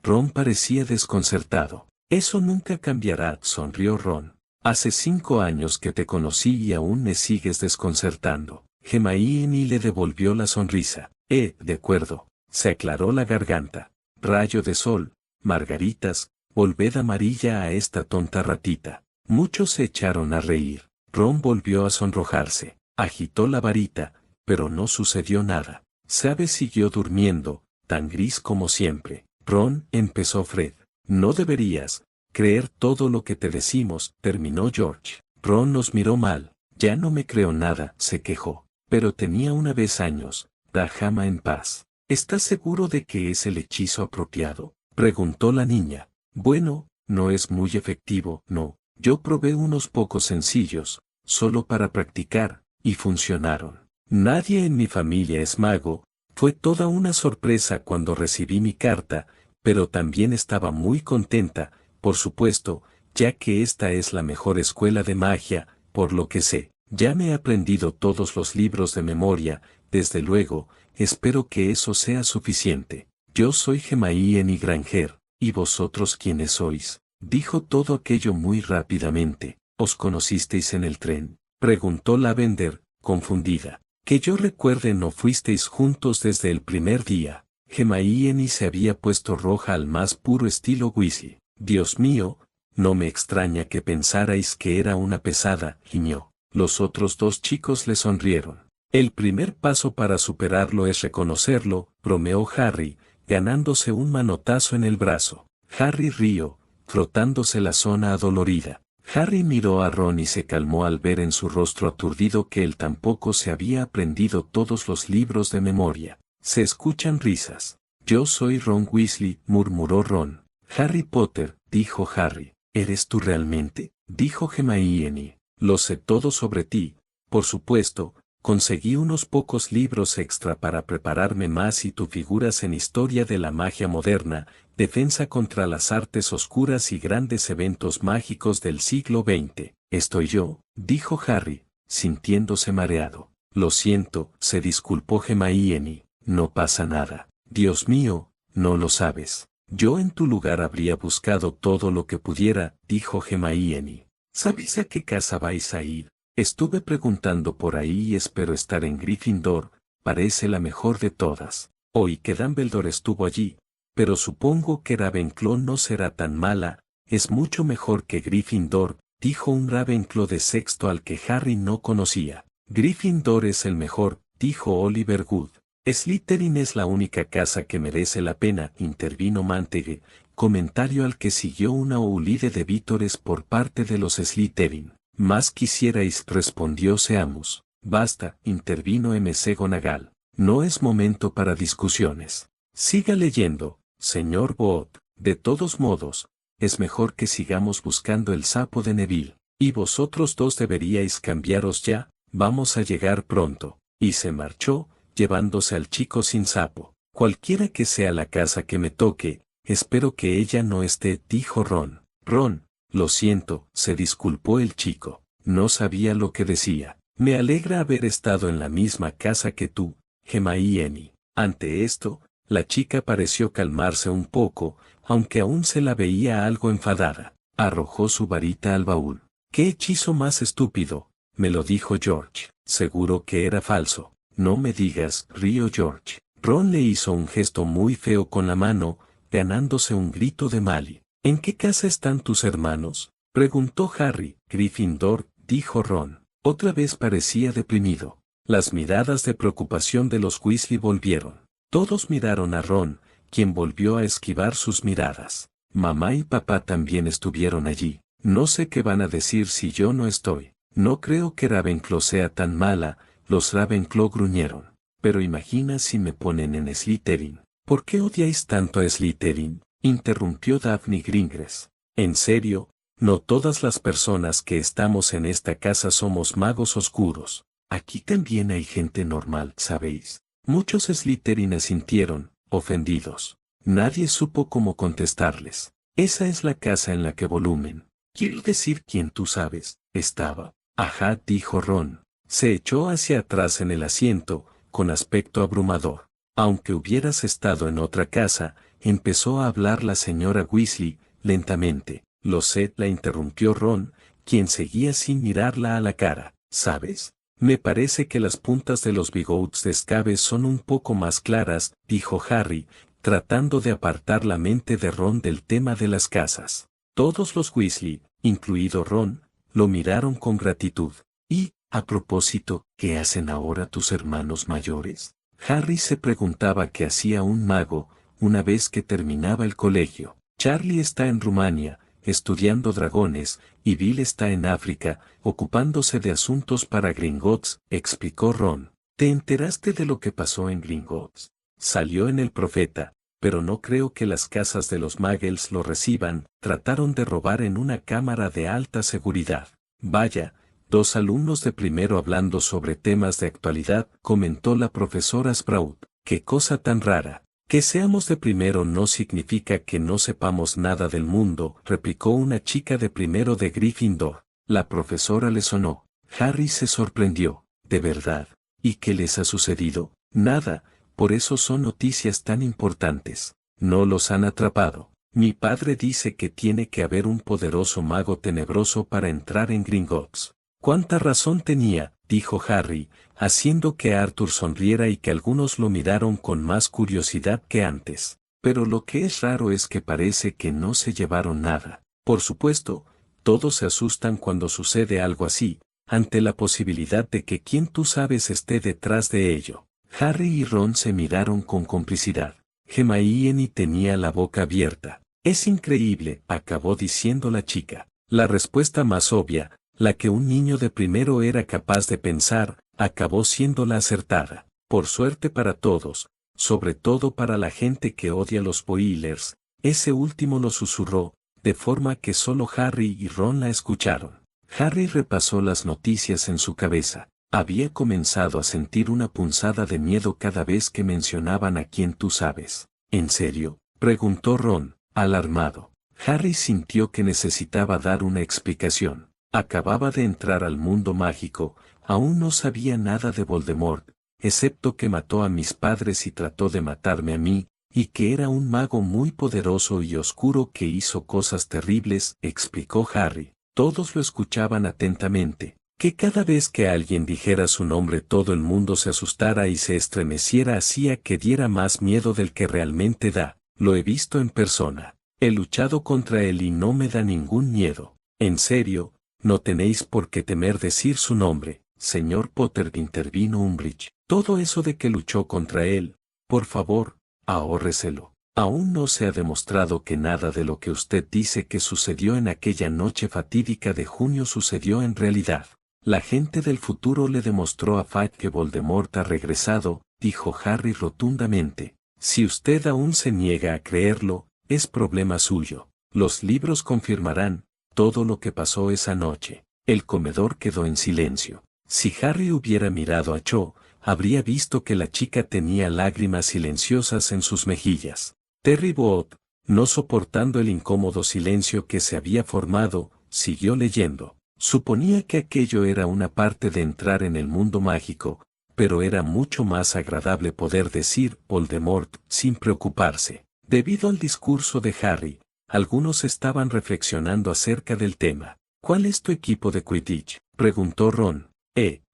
Ron parecía desconcertado. Eso nunca cambiará, sonrió Ron. Hace 5 años que te conocí y aún me sigues desconcertando. Hermione le devolvió la sonrisa. De acuerdo. Se aclaró la garganta. Rayo de sol, margaritas, volved amarilla a esta tonta ratita. Muchos se echaron a reír. Ron volvió a sonrojarse. Agitó la varita, pero no sucedió nada. Sabes, siguió durmiendo, tan gris como siempre. Ron, empezó Fred. No deberías creer todo lo que te decimos, terminó George. Ron nos miró mal. Ya no me creo nada, se quejó. Pero tenía una vez años. Déjame en paz. ¿Estás seguro de que es el hechizo apropiado? Preguntó la niña. Bueno, no es muy efectivo, no. Yo probé unos pocos sencillos, solo para practicar, y funcionaron. Nadie en mi familia es mago. Fue toda una sorpresa cuando recibí mi carta, pero también estaba muy contenta, por supuesto, ya que esta es la mejor escuela de magia, por lo que sé. Ya me he aprendido todos los libros de memoria, desde luego, espero que eso sea suficiente. Yo soy Hermione Granger, ¿y vosotros quiénes sois? Dijo todo aquello muy rápidamente. ¿Os conocisteis en el tren? Preguntó Lavender, confundida. Que yo recuerde, no fuisteis juntos desde el primer día. Hermione se había puesto roja al más puro estilo Weasley. Dios mío, no me extraña que pensarais que era una pesada, gimió. Los otros 2 chicos le sonrieron. El primer paso para superarlo es reconocerlo, bromeó Harry, ganándose un manotazo en el brazo. Harry rió, frotándose la zona adolorida. Harry miró a Ron y se calmó al ver en su rostro aturdido que él tampoco se había aprendido todos los libros de memoria. Se escuchan risas. Yo soy Ron Weasley, murmuró Ron. Harry Potter, dijo Harry. ¿Eres tú realmente? Dijo Hermione. Lo sé todo sobre ti, por supuesto, Conseguí unos pocos libros extra para prepararme más y tú figuras en historia de la magia moderna, defensa contra las artes oscuras y grandes eventos mágicos del siglo XX. Estoy yo, dijo Harry, sintiéndose mareado. Lo siento, se disculpó Hermione, no pasa nada. Dios mío, no lo sabes. Yo en tu lugar habría buscado todo lo que pudiera, dijo Hermione. ¿Sabéis a qué casa vais a ir? Estuve preguntando por ahí y espero estar en Gryffindor, parece la mejor de todas. Oí que Dumbledore estuvo allí, pero supongo que Ravenclaw no será tan mala, es mucho mejor que Gryffindor, dijo un Ravenclaw de sexto al que Harry no conocía. Gryffindor es el mejor, dijo Oliver Wood. Slytherin es la única casa que merece la pena, intervino Manteghe, comentario al que siguió una oulide de vítores por parte de los Slytherin. Más quisierais, respondió Seamus. Basta, intervino McGonagall. No es momento para discusiones. Siga leyendo, señor Boot. De todos modos, es mejor que sigamos buscando el sapo de Neville. Y vosotros dos deberíais cambiaros ya, vamos a llegar pronto. Y se marchó, llevándose al chico sin sapo. Cualquiera que sea la casa que me toque, espero que ella no esté, dijo Ron. Ron, lo siento, se disculpó el chico. No sabía lo que decía. Me alegra haber estado en la misma casa que tú, Hermione. Ante esto, la chica pareció calmarse un poco, aunque aún se la veía algo enfadada. Arrojó su varita al baúl. ¡Qué hechizo más estúpido! Me lo dijo George. Seguro que era falso. No me digas, rió George. Ron le hizo un gesto muy feo con la mano, ganándose un grito de Mally. ¿En qué casa están tus hermanos? Preguntó Harry. Gryffindor, dijo Ron. Otra vez parecía deprimido. Las miradas de preocupación de los Weasley volvieron. Todos miraron a Ron, quien volvió a esquivar sus miradas. Mamá y papá también estuvieron allí. No sé qué van a decir si yo no estoy. No creo que Ravenclaw sea tan mala, los Ravenclaw gruñeron. Pero imagina si me ponen en Slytherin. ¿Por qué odiáis tanto a Slytherin? Interrumpió Daphne Gringras. En serio, no todas las personas que estamos en esta casa somos magos oscuros. Aquí también hay gente normal, ¿sabéis? Muchos Slytherin asintieron, ofendidos. Nadie supo cómo contestarles. Esa es la casa en la que volumen. Quiero decir quién tú sabes, estaba. Ajá, dijo Ron. Se echó hacia atrás en el asiento, con aspecto abrumador. Aunque hubieras estado en otra casa, empezó a hablar la señora Weasley, lentamente. Lo sé, la interrumpió Ron, quien seguía sin mirarla a la cara. ¿Sabes? Me parece que las puntas de los bigotes de Scabbes son un poco más claras, dijo Harry, tratando de apartar la mente de Ron del tema de las casas. Todos los Weasley, incluido Ron, lo miraron con gratitud. Y, a propósito, ¿qué hacen ahora tus hermanos mayores? Harry se preguntaba qué hacía un mago, una vez que terminaba el colegio. Charlie está en Rumania, estudiando dragones, y Bill está en África, ocupándose de asuntos para Gringotts, explicó Ron. ¿Te enteraste de lo que pasó en Gringotts? Salió en El Profeta, pero no creo que las casas de los Muggles lo reciban, trataron de robar en una cámara de alta seguridad. Vaya, dos alumnos de primero hablando sobre temas de actualidad, comentó la profesora Sprout. ¡Qué cosa tan rara! Que seamos de primero no significa que no sepamos nada del mundo, replicó una chica de primero de Gryffindor. La profesora le sonó. Harry se sorprendió. ¿De verdad? ¿Y qué les ha sucedido? Nada, por eso son noticias tan importantes. No los han atrapado. Mi padre dice que tiene que haber un poderoso mago tenebroso para entrar en Gringotts. ¿Cuánta razón tenía?, dijo Harry, haciendo que Arthur sonriera y que algunos lo miraron con más curiosidad que antes. Pero lo que es raro es que parece que no se llevaron nada. Por supuesto, todos se asustan cuando sucede algo así, ante la posibilidad de que quien tú sabes esté detrás de ello. Harry y Ron se miraron con complicidad. Hermione tenía la boca abierta. Es increíble, acabó diciendo la chica. La respuesta más obvia, la que un niño de primero era capaz de pensar, acabó siendo la acertada. Por suerte para todos, sobre todo para la gente que odia los Poilers, ese último lo susurró, de forma que solo Harry y Ron la escucharon. Harry repasó las noticias en su cabeza. Había comenzado a sentir una punzada de miedo cada vez que mencionaban a quien tú sabes. ¿En serio?, preguntó Ron, alarmado. Harry sintió que necesitaba dar una explicación. Acababa de entrar al mundo mágico, aún no sabía nada de Voldemort, excepto que mató a mis padres y trató de matarme a mí, y que era un mago muy poderoso y oscuro que hizo cosas terribles, explicó Harry. Todos lo escuchaban atentamente. Que cada vez que alguien dijera su nombre todo el mundo se asustara y se estremeciera hacía que diera más miedo del que realmente da. Lo he visto en persona. He luchado contra él y no me da ningún miedo. En serio, no tenéis por qué temer decir su nombre, señor Potter, intervino Umbridge. Todo eso de que luchó contra él, por favor, ahórreselo. Aún no se ha demostrado que nada de lo que usted dice que sucedió en aquella noche fatídica de junio sucedió en realidad. La gente del futuro le demostró a Fudge que Voldemort ha regresado, dijo Harry rotundamente. Si usted aún se niega a creerlo, es problema suyo. Los libros confirmarán todo lo que pasó esa noche. El comedor quedó en silencio. Si Harry hubiera mirado a Cho, habría visto que la chica tenía lágrimas silenciosas en sus mejillas. Terry Boot, no soportando el incómodo silencio que se había formado, siguió leyendo. Suponía que aquello era una parte de entrar en el mundo mágico, pero era mucho más agradable poder decir Voldemort sin preocuparse. Debido al discurso de Harry, algunos estaban reflexionando acerca del tema. ¿Cuál es tu equipo de Quidditch?, preguntó Ron.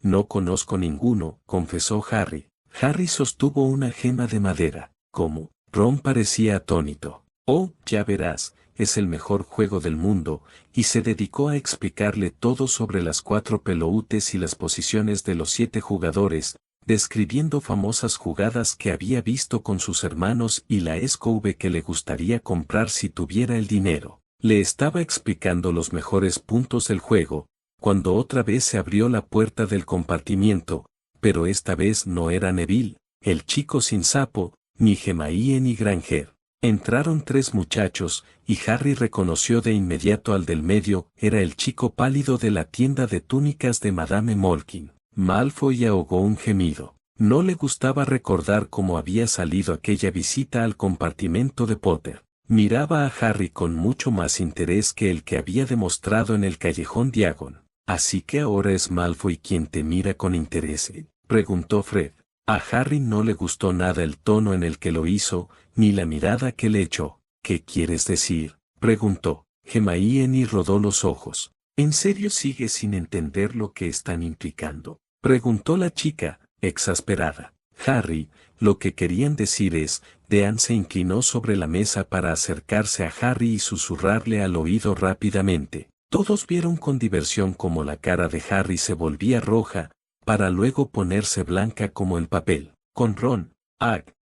No conozco ninguno, confesó Harry. Harry sostuvo una gema de madera. ¿Cómo? Ron parecía atónito. Oh, ya verás, es el mejor juego del mundo, y se dedicó a explicarle todo sobre las 4 peloutes y las posiciones de los 7 jugadores, describiendo famosas jugadas que había visto con sus hermanos y la escove que le gustaría comprar si tuviera el dinero. Le estaba explicando los mejores puntos del juego, cuando otra vez se abrió la puerta del compartimiento, pero esta vez no era Neville, el chico sin sapo, ni Hermione ni Granger. Entraron 3 muchachos, y Harry reconoció de inmediato al del medio, era el chico pálido de la tienda de túnicas de Madame Molkin. Malfoy ahogó un gemido. No le gustaba recordar cómo había salido aquella visita al compartimento de Potter. Miraba a Harry con mucho más interés que el que había demostrado en el callejón Diagon. ¿Así que ahora es Malfoy quien te mira con interés?, preguntó Fred. A Harry no le gustó nada el tono en el que lo hizo, ni la mirada que le echó. ¿Qué quieres decir?, preguntó. Hermione rodó los ojos. ¿En serio sigues sin entender lo que están implicando?, preguntó la chica, exasperada. Harry, lo que querían decir es, Dean se inclinó sobre la mesa para acercarse a Harry y susurrarle al oído rápidamente. Todos vieron con diversión cómo la cara de Harry se volvía roja, para luego ponerse blanca como el papel. Con Ron,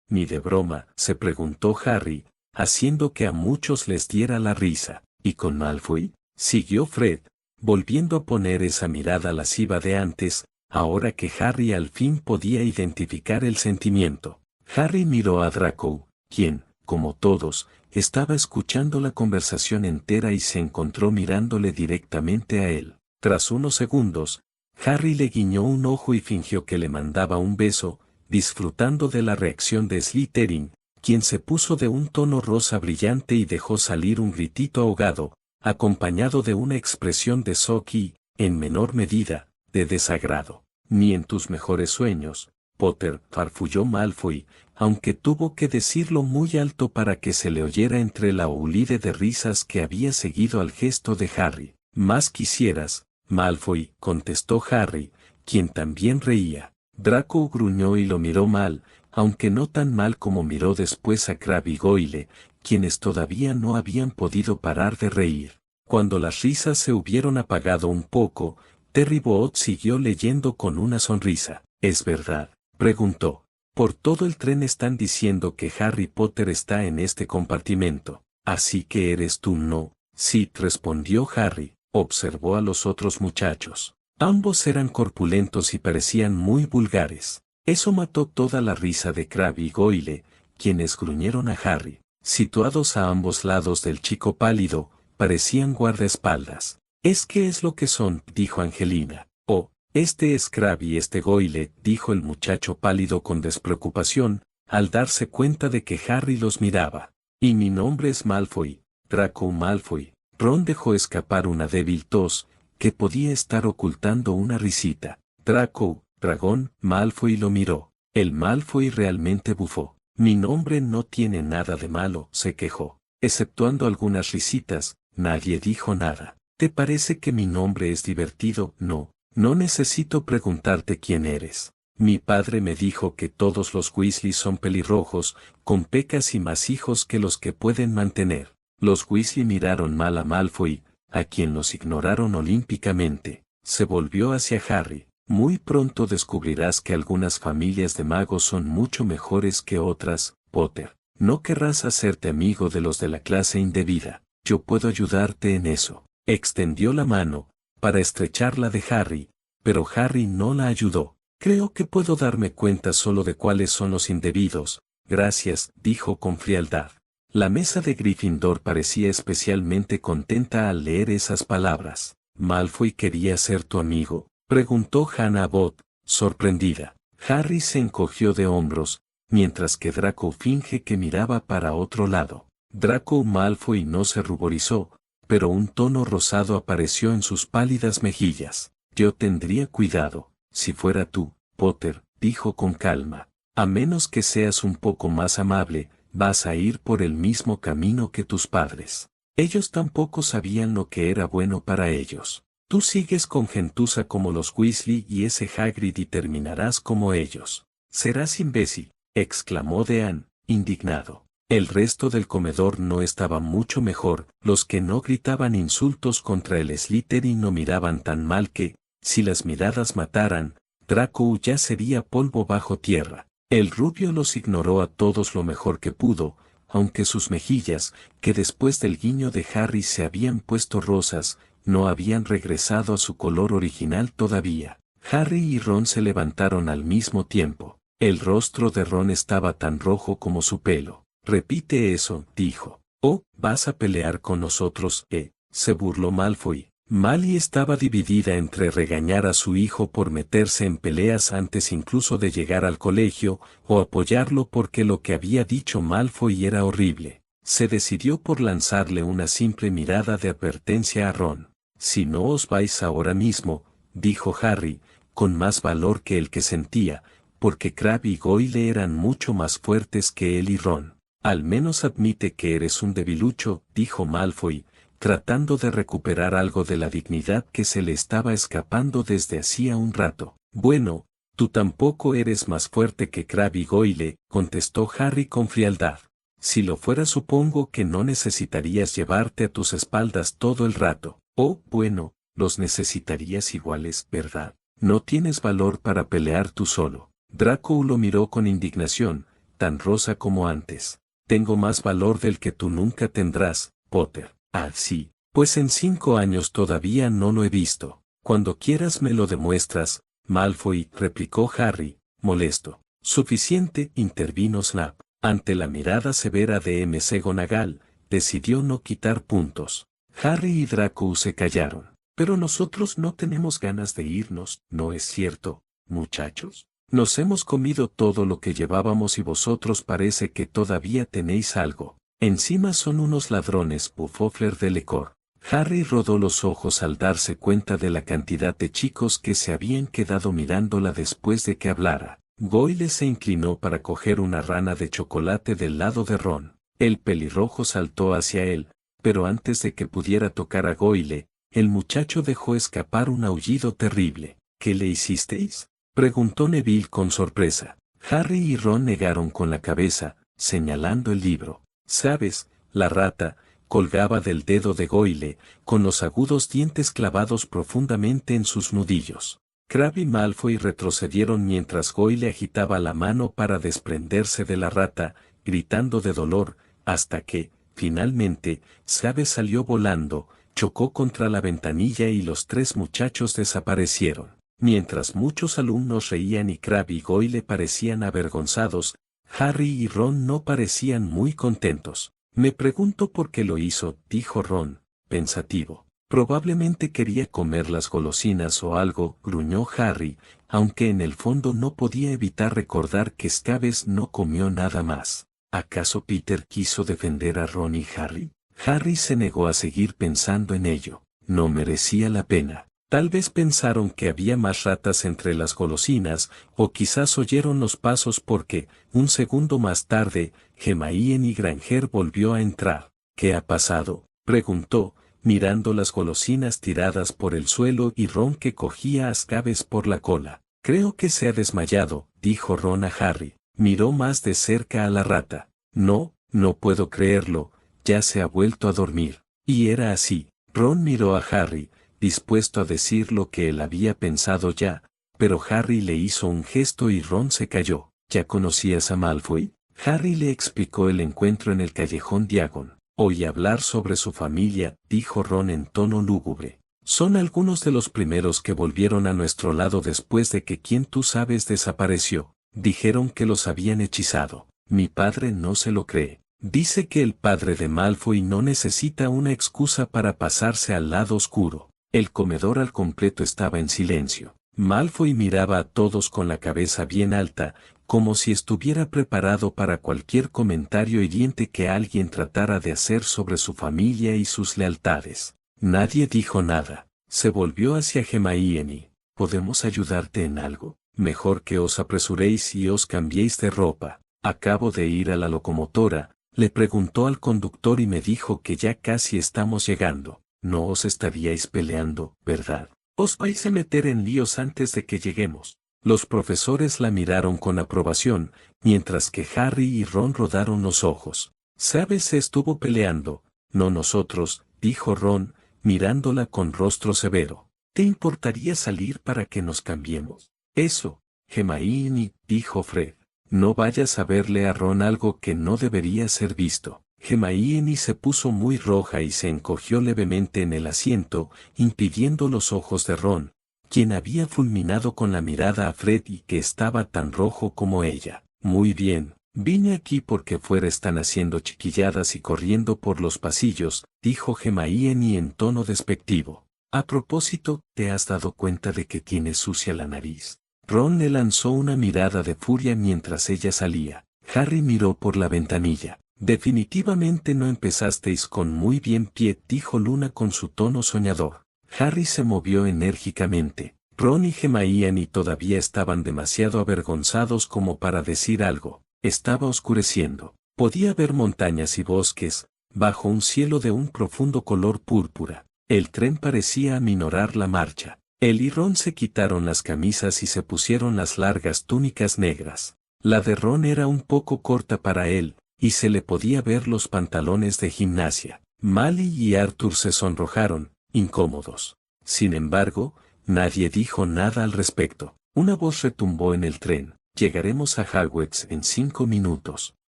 ni de broma, se preguntó Harry, haciendo que a muchos les diera la risa. ¿Y con Malfoy?, siguió Fred, volviendo a poner esa mirada lasciva de antes, ahora que Harry al fin podía identificar el sentimiento. Harry miró a Draco, quien, como todos, estaba escuchando la conversación entera y se encontró mirándole directamente a él. Tras unos segundos, Harry le guiñó un ojo y fingió que le mandaba un beso, disfrutando de la reacción de Slytherin, quien se puso de un tono rosa brillante y dejó salir un gritito ahogado, acompañado de una expresión de shock y, en menor medida, de desagrado. Ni en tus mejores sueños, Potter, farfulló Malfoy, aunque tuvo que decirlo muy alto para que se le oyera entre la oulide de risas que había seguido al gesto de Harry. Más quisieras, Malfoy, contestó Harry, quien también reía. Draco gruñó y lo miró mal, aunque no tan mal como miró después a Crabbe y Goyle, quienes todavía no habían podido parar de reír. Cuando las risas se hubieron apagado un poco, Terry Boot siguió leyendo con una sonrisa. ¿Es verdad?, preguntó. Por todo el tren están diciendo que Harry Potter está en este compartimento. ¿Así que eres tú, no? Sí, respondió Harry. Observó a los otros muchachos. Ambos eran corpulentos y parecían muy vulgares. Eso mató toda la risa de Crabbe y Goyle, quienes gruñeron a Harry. Situados a ambos lados del chico pálido, parecían guardaespaldas. «¿Es que es lo que son?», dijo Angelina. «Oh, Este es Crabbe y este Goyle, dijo el muchacho pálido con despreocupación, al darse cuenta de que Harry los miraba. Y mi nombre es Malfoy, Draco Malfoy. Ron dejó escapar una débil tos, que podía estar ocultando una risita. Draco, dragón, Malfoy lo miró. El Malfoy realmente bufó. Mi nombre no tiene nada de malo, se quejó. Exceptuando algunas risitas, nadie dijo nada. ¿Te parece que mi nombre es divertido? No. No necesito preguntarte quién eres. Mi padre me dijo que todos los Weasley son pelirrojos, con pecas y más hijos que los que pueden mantener. Los Weasley miraron mal a Malfoy, a quien los ignoraron olímpicamente. Se volvió hacia Harry. Muy pronto descubrirás que algunas familias de magos son mucho mejores que otras, Potter. No querrás hacerte amigo de los de la clase indebida. Yo puedo ayudarte en eso. Extendió la mano, para estrechar la de Harry, pero Harry no la ayudó. Creo que puedo darme cuenta solo de cuáles son los indebidos. Gracias, dijo con frialdad. La mesa de Gryffindor parecía especialmente contenta al leer esas palabras. ¿Malfoy quería ser tu amigo?, preguntó Hannah Abbott, sorprendida. Harry se encogió de hombros, mientras que Draco finge que miraba para otro lado. Draco Malfoy no se ruborizó, pero un tono rosado apareció en sus pálidas mejillas. Yo tendría cuidado, si fuera tú, Potter, dijo con calma. A menos que seas un poco más amable, vas a ir por el mismo camino que tus padres. Ellos tampoco sabían lo que era bueno para ellos. Tú sigues con gentuza como los Weasley y ese Hagrid y terminarás como ellos. Serás imbécil, exclamó Dean, indignado. El resto del comedor no estaba mucho mejor, los que no gritaban insultos contra el Slytherin no miraban tan mal que, si las miradas mataran, Draco ya sería polvo bajo tierra. El rubio los ignoró a todos lo mejor que pudo, aunque sus mejillas, que después del guiño de Harry se habían puesto rosas, no habían regresado a su color original todavía. Harry y Ron se levantaron al mismo tiempo. El rostro de Ron estaba tan rojo como su pelo. Repite eso, dijo. Oh, ¿vas a pelear con nosotros? Se burló Malfoy. Mally estaba dividida entre regañar a su hijo por meterse en peleas antes incluso de llegar al colegio, o apoyarlo porque lo que había dicho Malfoy era horrible. Se decidió por lanzarle una simple mirada de advertencia a Ron. Si no os vais ahora mismo, dijo Harry, con más valor que el que sentía, porque Crabbe y Goyle eran mucho más fuertes que él y Ron. Al menos admite que eres un debilucho, dijo Malfoy, tratando de recuperar algo de la dignidad que se le estaba escapando desde hacía un rato. Bueno, tú tampoco eres más fuerte que Crabbe y Goyle, contestó Harry con frialdad. Si lo fuera supongo que no necesitarías llevarte a tus espaldas todo el rato. Oh, bueno, los necesitarías iguales, ¿verdad? No tienes valor para pelear tú solo. Draco lo miró con indignación, tan rosa como antes. Tengo más valor del que tú nunca tendrás, Potter. Ah, sí, pues en 5 años todavía no lo he visto. Cuando quieras me lo demuestras, Malfoy, replicó Harry, molesto. Suficiente, intervino Snap. Ante la mirada severa de McGonagall, decidió no quitar puntos. Harry y Draco se callaron. Pero nosotros no tenemos ganas de irnos, ¿no es cierto, muchachos? Nos hemos comido todo lo que llevábamos y vosotros parece que todavía tenéis algo. Encima son unos ladrones, bufó Fleur Delacour. Harry rodó los ojos al darse cuenta de la cantidad de chicos que se habían quedado mirándola después de que hablara. Goyle se inclinó para coger una rana de chocolate del lado de Ron. El pelirrojo saltó hacia él, pero antes de que pudiera tocar a Goyle, el muchacho dejó escapar un aullido terrible. ¿Qué le hicisteis?, preguntó Neville con sorpresa. Harry y Ron negaron con la cabeza, señalando el libro. ¿Sabes? La rata colgaba del dedo de Goyle, con los agudos dientes clavados profundamente en sus nudillos. Crabbe y Malfoy retrocedieron mientras Goyle agitaba la mano para desprenderse de la rata, gritando de dolor, hasta que, finalmente, Scabe salió volando, chocó contra la ventanilla y los 3 muchachos desaparecieron. Mientras muchos alumnos reían y Crabbe y Goyle parecían avergonzados, Harry y Ron no parecían muy contentos. Me pregunto por qué lo hizo, dijo Ron, pensativo. Probablemente quería comer las golosinas o algo, gruñó Harry, aunque en el fondo no podía evitar recordar que Scabbers no comió nada más. ¿Acaso Peter quiso defender a Ron y Harry? Harry se negó a seguir pensando en ello. No merecía la pena. Tal vez pensaron que había más ratas entre las golosinas, o quizás oyeron los pasos porque, un segundo más tarde, Hermione Granger volvió a entrar. ¿Qué ha pasado?, preguntó, mirando las golosinas tiradas por el suelo y Ron que cogía a Scabbers por la cola. Creo que se ha desmayado, dijo Ron a Harry. Miró más de cerca a la rata. No, no puedo creerlo, ya se ha vuelto a dormir. Y era así. Ron miró a Harry, dispuesto a decir lo que él había pensado ya, pero Harry le hizo un gesto y Ron se calló. ¿Ya conocías a Malfoy? Harry le explicó el encuentro en el callejón Diagon. Oí hablar sobre su familia, dijo Ron en tono lúgubre. Son algunos de los primeros que volvieron a nuestro lado después de que quien tú sabes desapareció. Dijeron que los habían hechizado. Mi padre no se lo cree. Dice que el padre de Malfoy no necesita una excusa para pasarse al lado oscuro. El comedor al completo estaba en silencio. Malfoy miraba a todos con la cabeza bien alta, como si estuviera preparado para cualquier comentario hiriente que alguien tratara de hacer sobre su familia y sus lealtades. Nadie dijo nada. Se volvió hacia Hermione. ¿Podemos ayudarte en algo? Mejor que os apresuréis y os cambiéis de ropa. Acabo de ir a la locomotora, le preguntó al conductor y me dijo que ya casi estamos llegando. No os estaríais peleando, ¿verdad? Os vais a meter en líos antes de que lleguemos. Los profesores la miraron con aprobación, mientras que Harry y Ron rodaron los ojos. ¿Sabes? Se estuvo peleando, no nosotros, dijo Ron, mirándola con rostro severo. ¿Te importaría salir para que nos cambiemos? Eso, Hermione, dijo Fred. No vayas a verle a Ron algo que no debería ser visto. Hermione se puso muy roja y se encogió levemente en el asiento, impidiendo los ojos de Ron, quien había fulminado con la mirada a Fred y que estaba tan rojo como ella. Muy bien, vine aquí porque fuera están haciendo chiquilladas y corriendo por los pasillos, dijo Hermione en tono despectivo. A propósito, ¿te has dado cuenta de que tienes sucia la nariz? Ron le lanzó una mirada de furia mientras ella salía. Harry miró por la ventanilla. Definitivamente no empezasteis con muy bien pie, dijo Luna con su tono soñador. Harry se movió enérgicamente. Ron y Hermione todavía estaban demasiado avergonzados como para decir algo. Estaba oscureciendo. Podía ver montañas y bosques, bajo un cielo de un profundo color púrpura. El tren parecía aminorar la marcha. Él y Ron se quitaron las camisas y se pusieron las largas túnicas negras. La de Ron era un poco corta para él, y se le podía ver los pantalones de gimnasia. Mally y Arthur se sonrojaron, incómodos. Sin embargo, nadie dijo nada al respecto. Una voz retumbó en el tren. Llegaremos a Hogwarts en 5 minutos.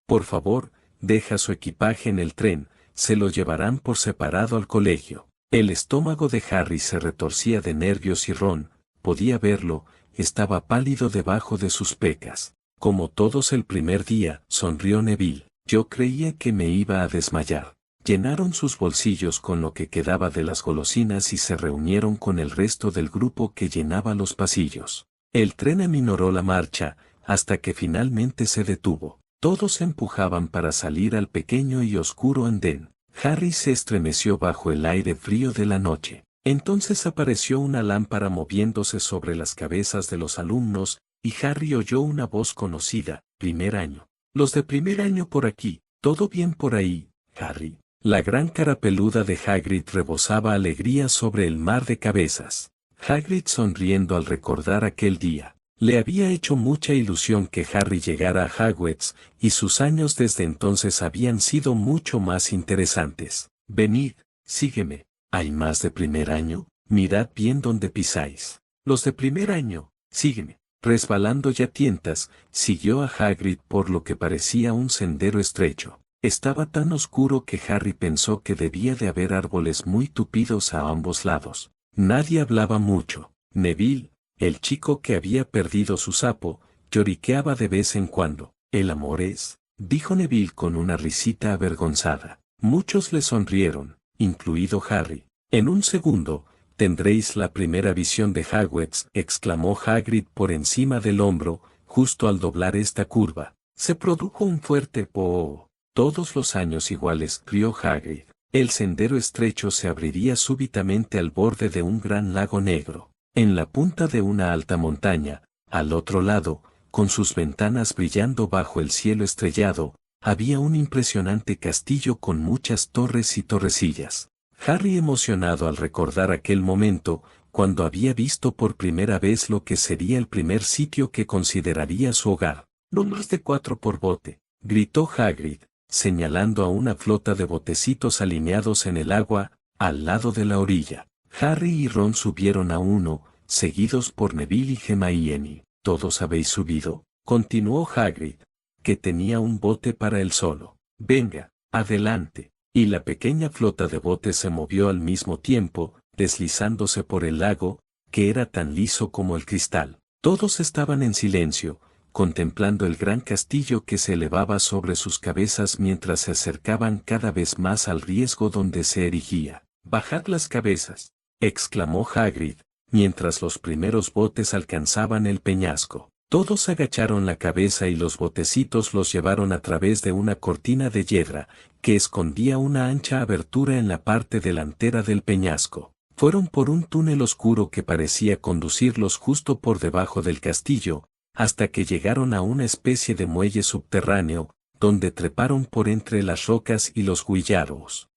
Por favor, deja su equipaje en el tren, se lo llevarán por separado al colegio. El estómago de Harry se retorcía de nervios y Ron, podía verlo, estaba pálido debajo de sus pecas. Como todos el primer día, sonrió Neville. Yo creía que me iba a desmayar. Llenaron sus bolsillos con lo que quedaba de las golosinas y se reunieron con el resto del grupo que llenaba los pasillos. El tren aminoró la marcha, hasta que finalmente se detuvo. Todos empujaban para salir al pequeño y oscuro andén. Harry se estremeció bajo el aire frío de la noche. Entonces apareció una lámpara moviéndose sobre las cabezas de los alumnos, y Harry oyó una voz conocida. Primer año. Los de primer año por aquí. ¿Todo bien por ahí, Harry? La gran cara peluda de Hagrid rebosaba alegría sobre el mar de cabezas. Hagrid sonriendo al recordar aquel día. Le había hecho mucha ilusión que Harry llegara a Hogwarts, y sus años desde entonces habían sido mucho más interesantes. Venid, sígueme. ¿Hay más de primer año? Mirad bien dónde pisáis. Los de primer año, sígueme. Resbalando ya tientas, siguió a Hagrid por lo que parecía un sendero estrecho. Estaba tan oscuro que Harry pensó que debía de haber árboles muy tupidos a ambos lados. Nadie hablaba mucho. Neville, el chico que había perdido su sapo, lloriqueaba de vez en cuando. «¿El amor es?», dijo Neville con una risita avergonzada. Muchos le sonrieron, incluido Harry. En un segundo, tendréis la primera visión de Hogwarts, exclamó Hagrid por encima del hombro, justo al doblar esta curva. Se produjo un fuerte "po". Todos los años iguales, rió Hagrid. El sendero estrecho se abriría súbitamente al borde de un gran lago negro. En la punta de una alta montaña, al otro lado, con sus ventanas brillando bajo el cielo estrellado, había un impresionante castillo con muchas torres y torrecillas. Harry, emocionado al recordar aquel momento, cuando había visto por primera vez lo que sería el primer sitio que consideraría su hogar. No más de 4 por bote, gritó Hagrid, señalando a una flota de botecitos alineados en el agua, al lado de la orilla. Harry y Ron subieron a uno, seguidos por Neville y Hermione. ¿Todos habéis subido?, continuó Hagrid, que tenía un bote para él solo. Venga, adelante. Y la pequeña flota de botes se movió al mismo tiempo, deslizándose por el lago, que era tan liso como el cristal. Todos estaban en silencio, contemplando el gran castillo que se elevaba sobre sus cabezas mientras se acercaban cada vez más al riesgo donde se erigía. «Bajad las cabezas», exclamó Hagrid, mientras los primeros botes alcanzaban el peñasco. Todos agacharon la cabeza y los botecitos los llevaron a través de una cortina de hiedra, que escondía una ancha abertura en la parte delantera del peñasco. Fueron por un túnel oscuro que parecía conducirlos justo por debajo del castillo, hasta que llegaron a una especie de muelle subterráneo, donde treparon por entre las rocas y los guijarros.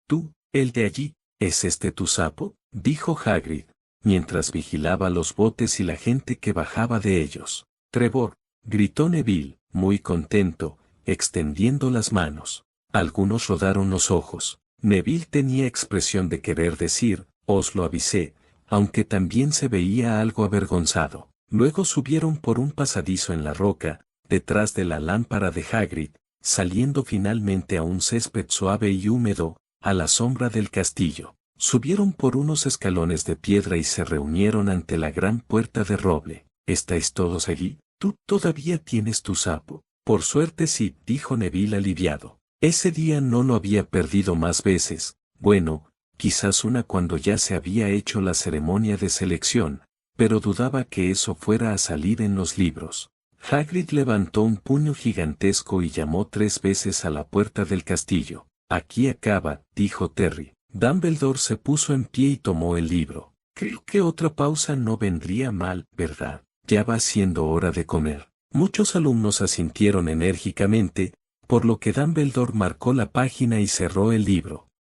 Tú, el de allí, ¿es este tu sapo?, dijo Hagrid, mientras vigilaba los botes y la gente que bajaba de ellos. Trevor, gritó Neville, muy contento, extendiendo las manos. Algunos rodaron los ojos. Neville tenía expresión de querer decir, os lo avisé, aunque también se veía algo avergonzado. Luego subieron por un pasadizo en la roca, detrás de la lámpara de Hagrid, saliendo finalmente a un césped suave y húmedo, a la sombra del castillo. Subieron por unos escalones de piedra y se reunieron ante la gran puerta de roble. ¿Estáis todos allí? ¿Tú todavía tienes tu sapo? Por suerte sí, dijo Neville aliviado. Ese día no lo había perdido más veces, bueno, quizás una cuando ya se había hecho la ceremonia de selección, pero dudaba que eso fuera a salir en los libros. Hagrid levantó un puño gigantesco y llamó 3 veces a la puerta del castillo. Aquí acaba, dijo Terry. Dumbledore se puso en pie y tomó el libro. Creo que otra pausa no vendría mal, ¿verdad? Ya va siendo hora de comer. Muchos alumnos asintieron enérgicamente, por lo que Dumbledore marcó la página y cerró el libro.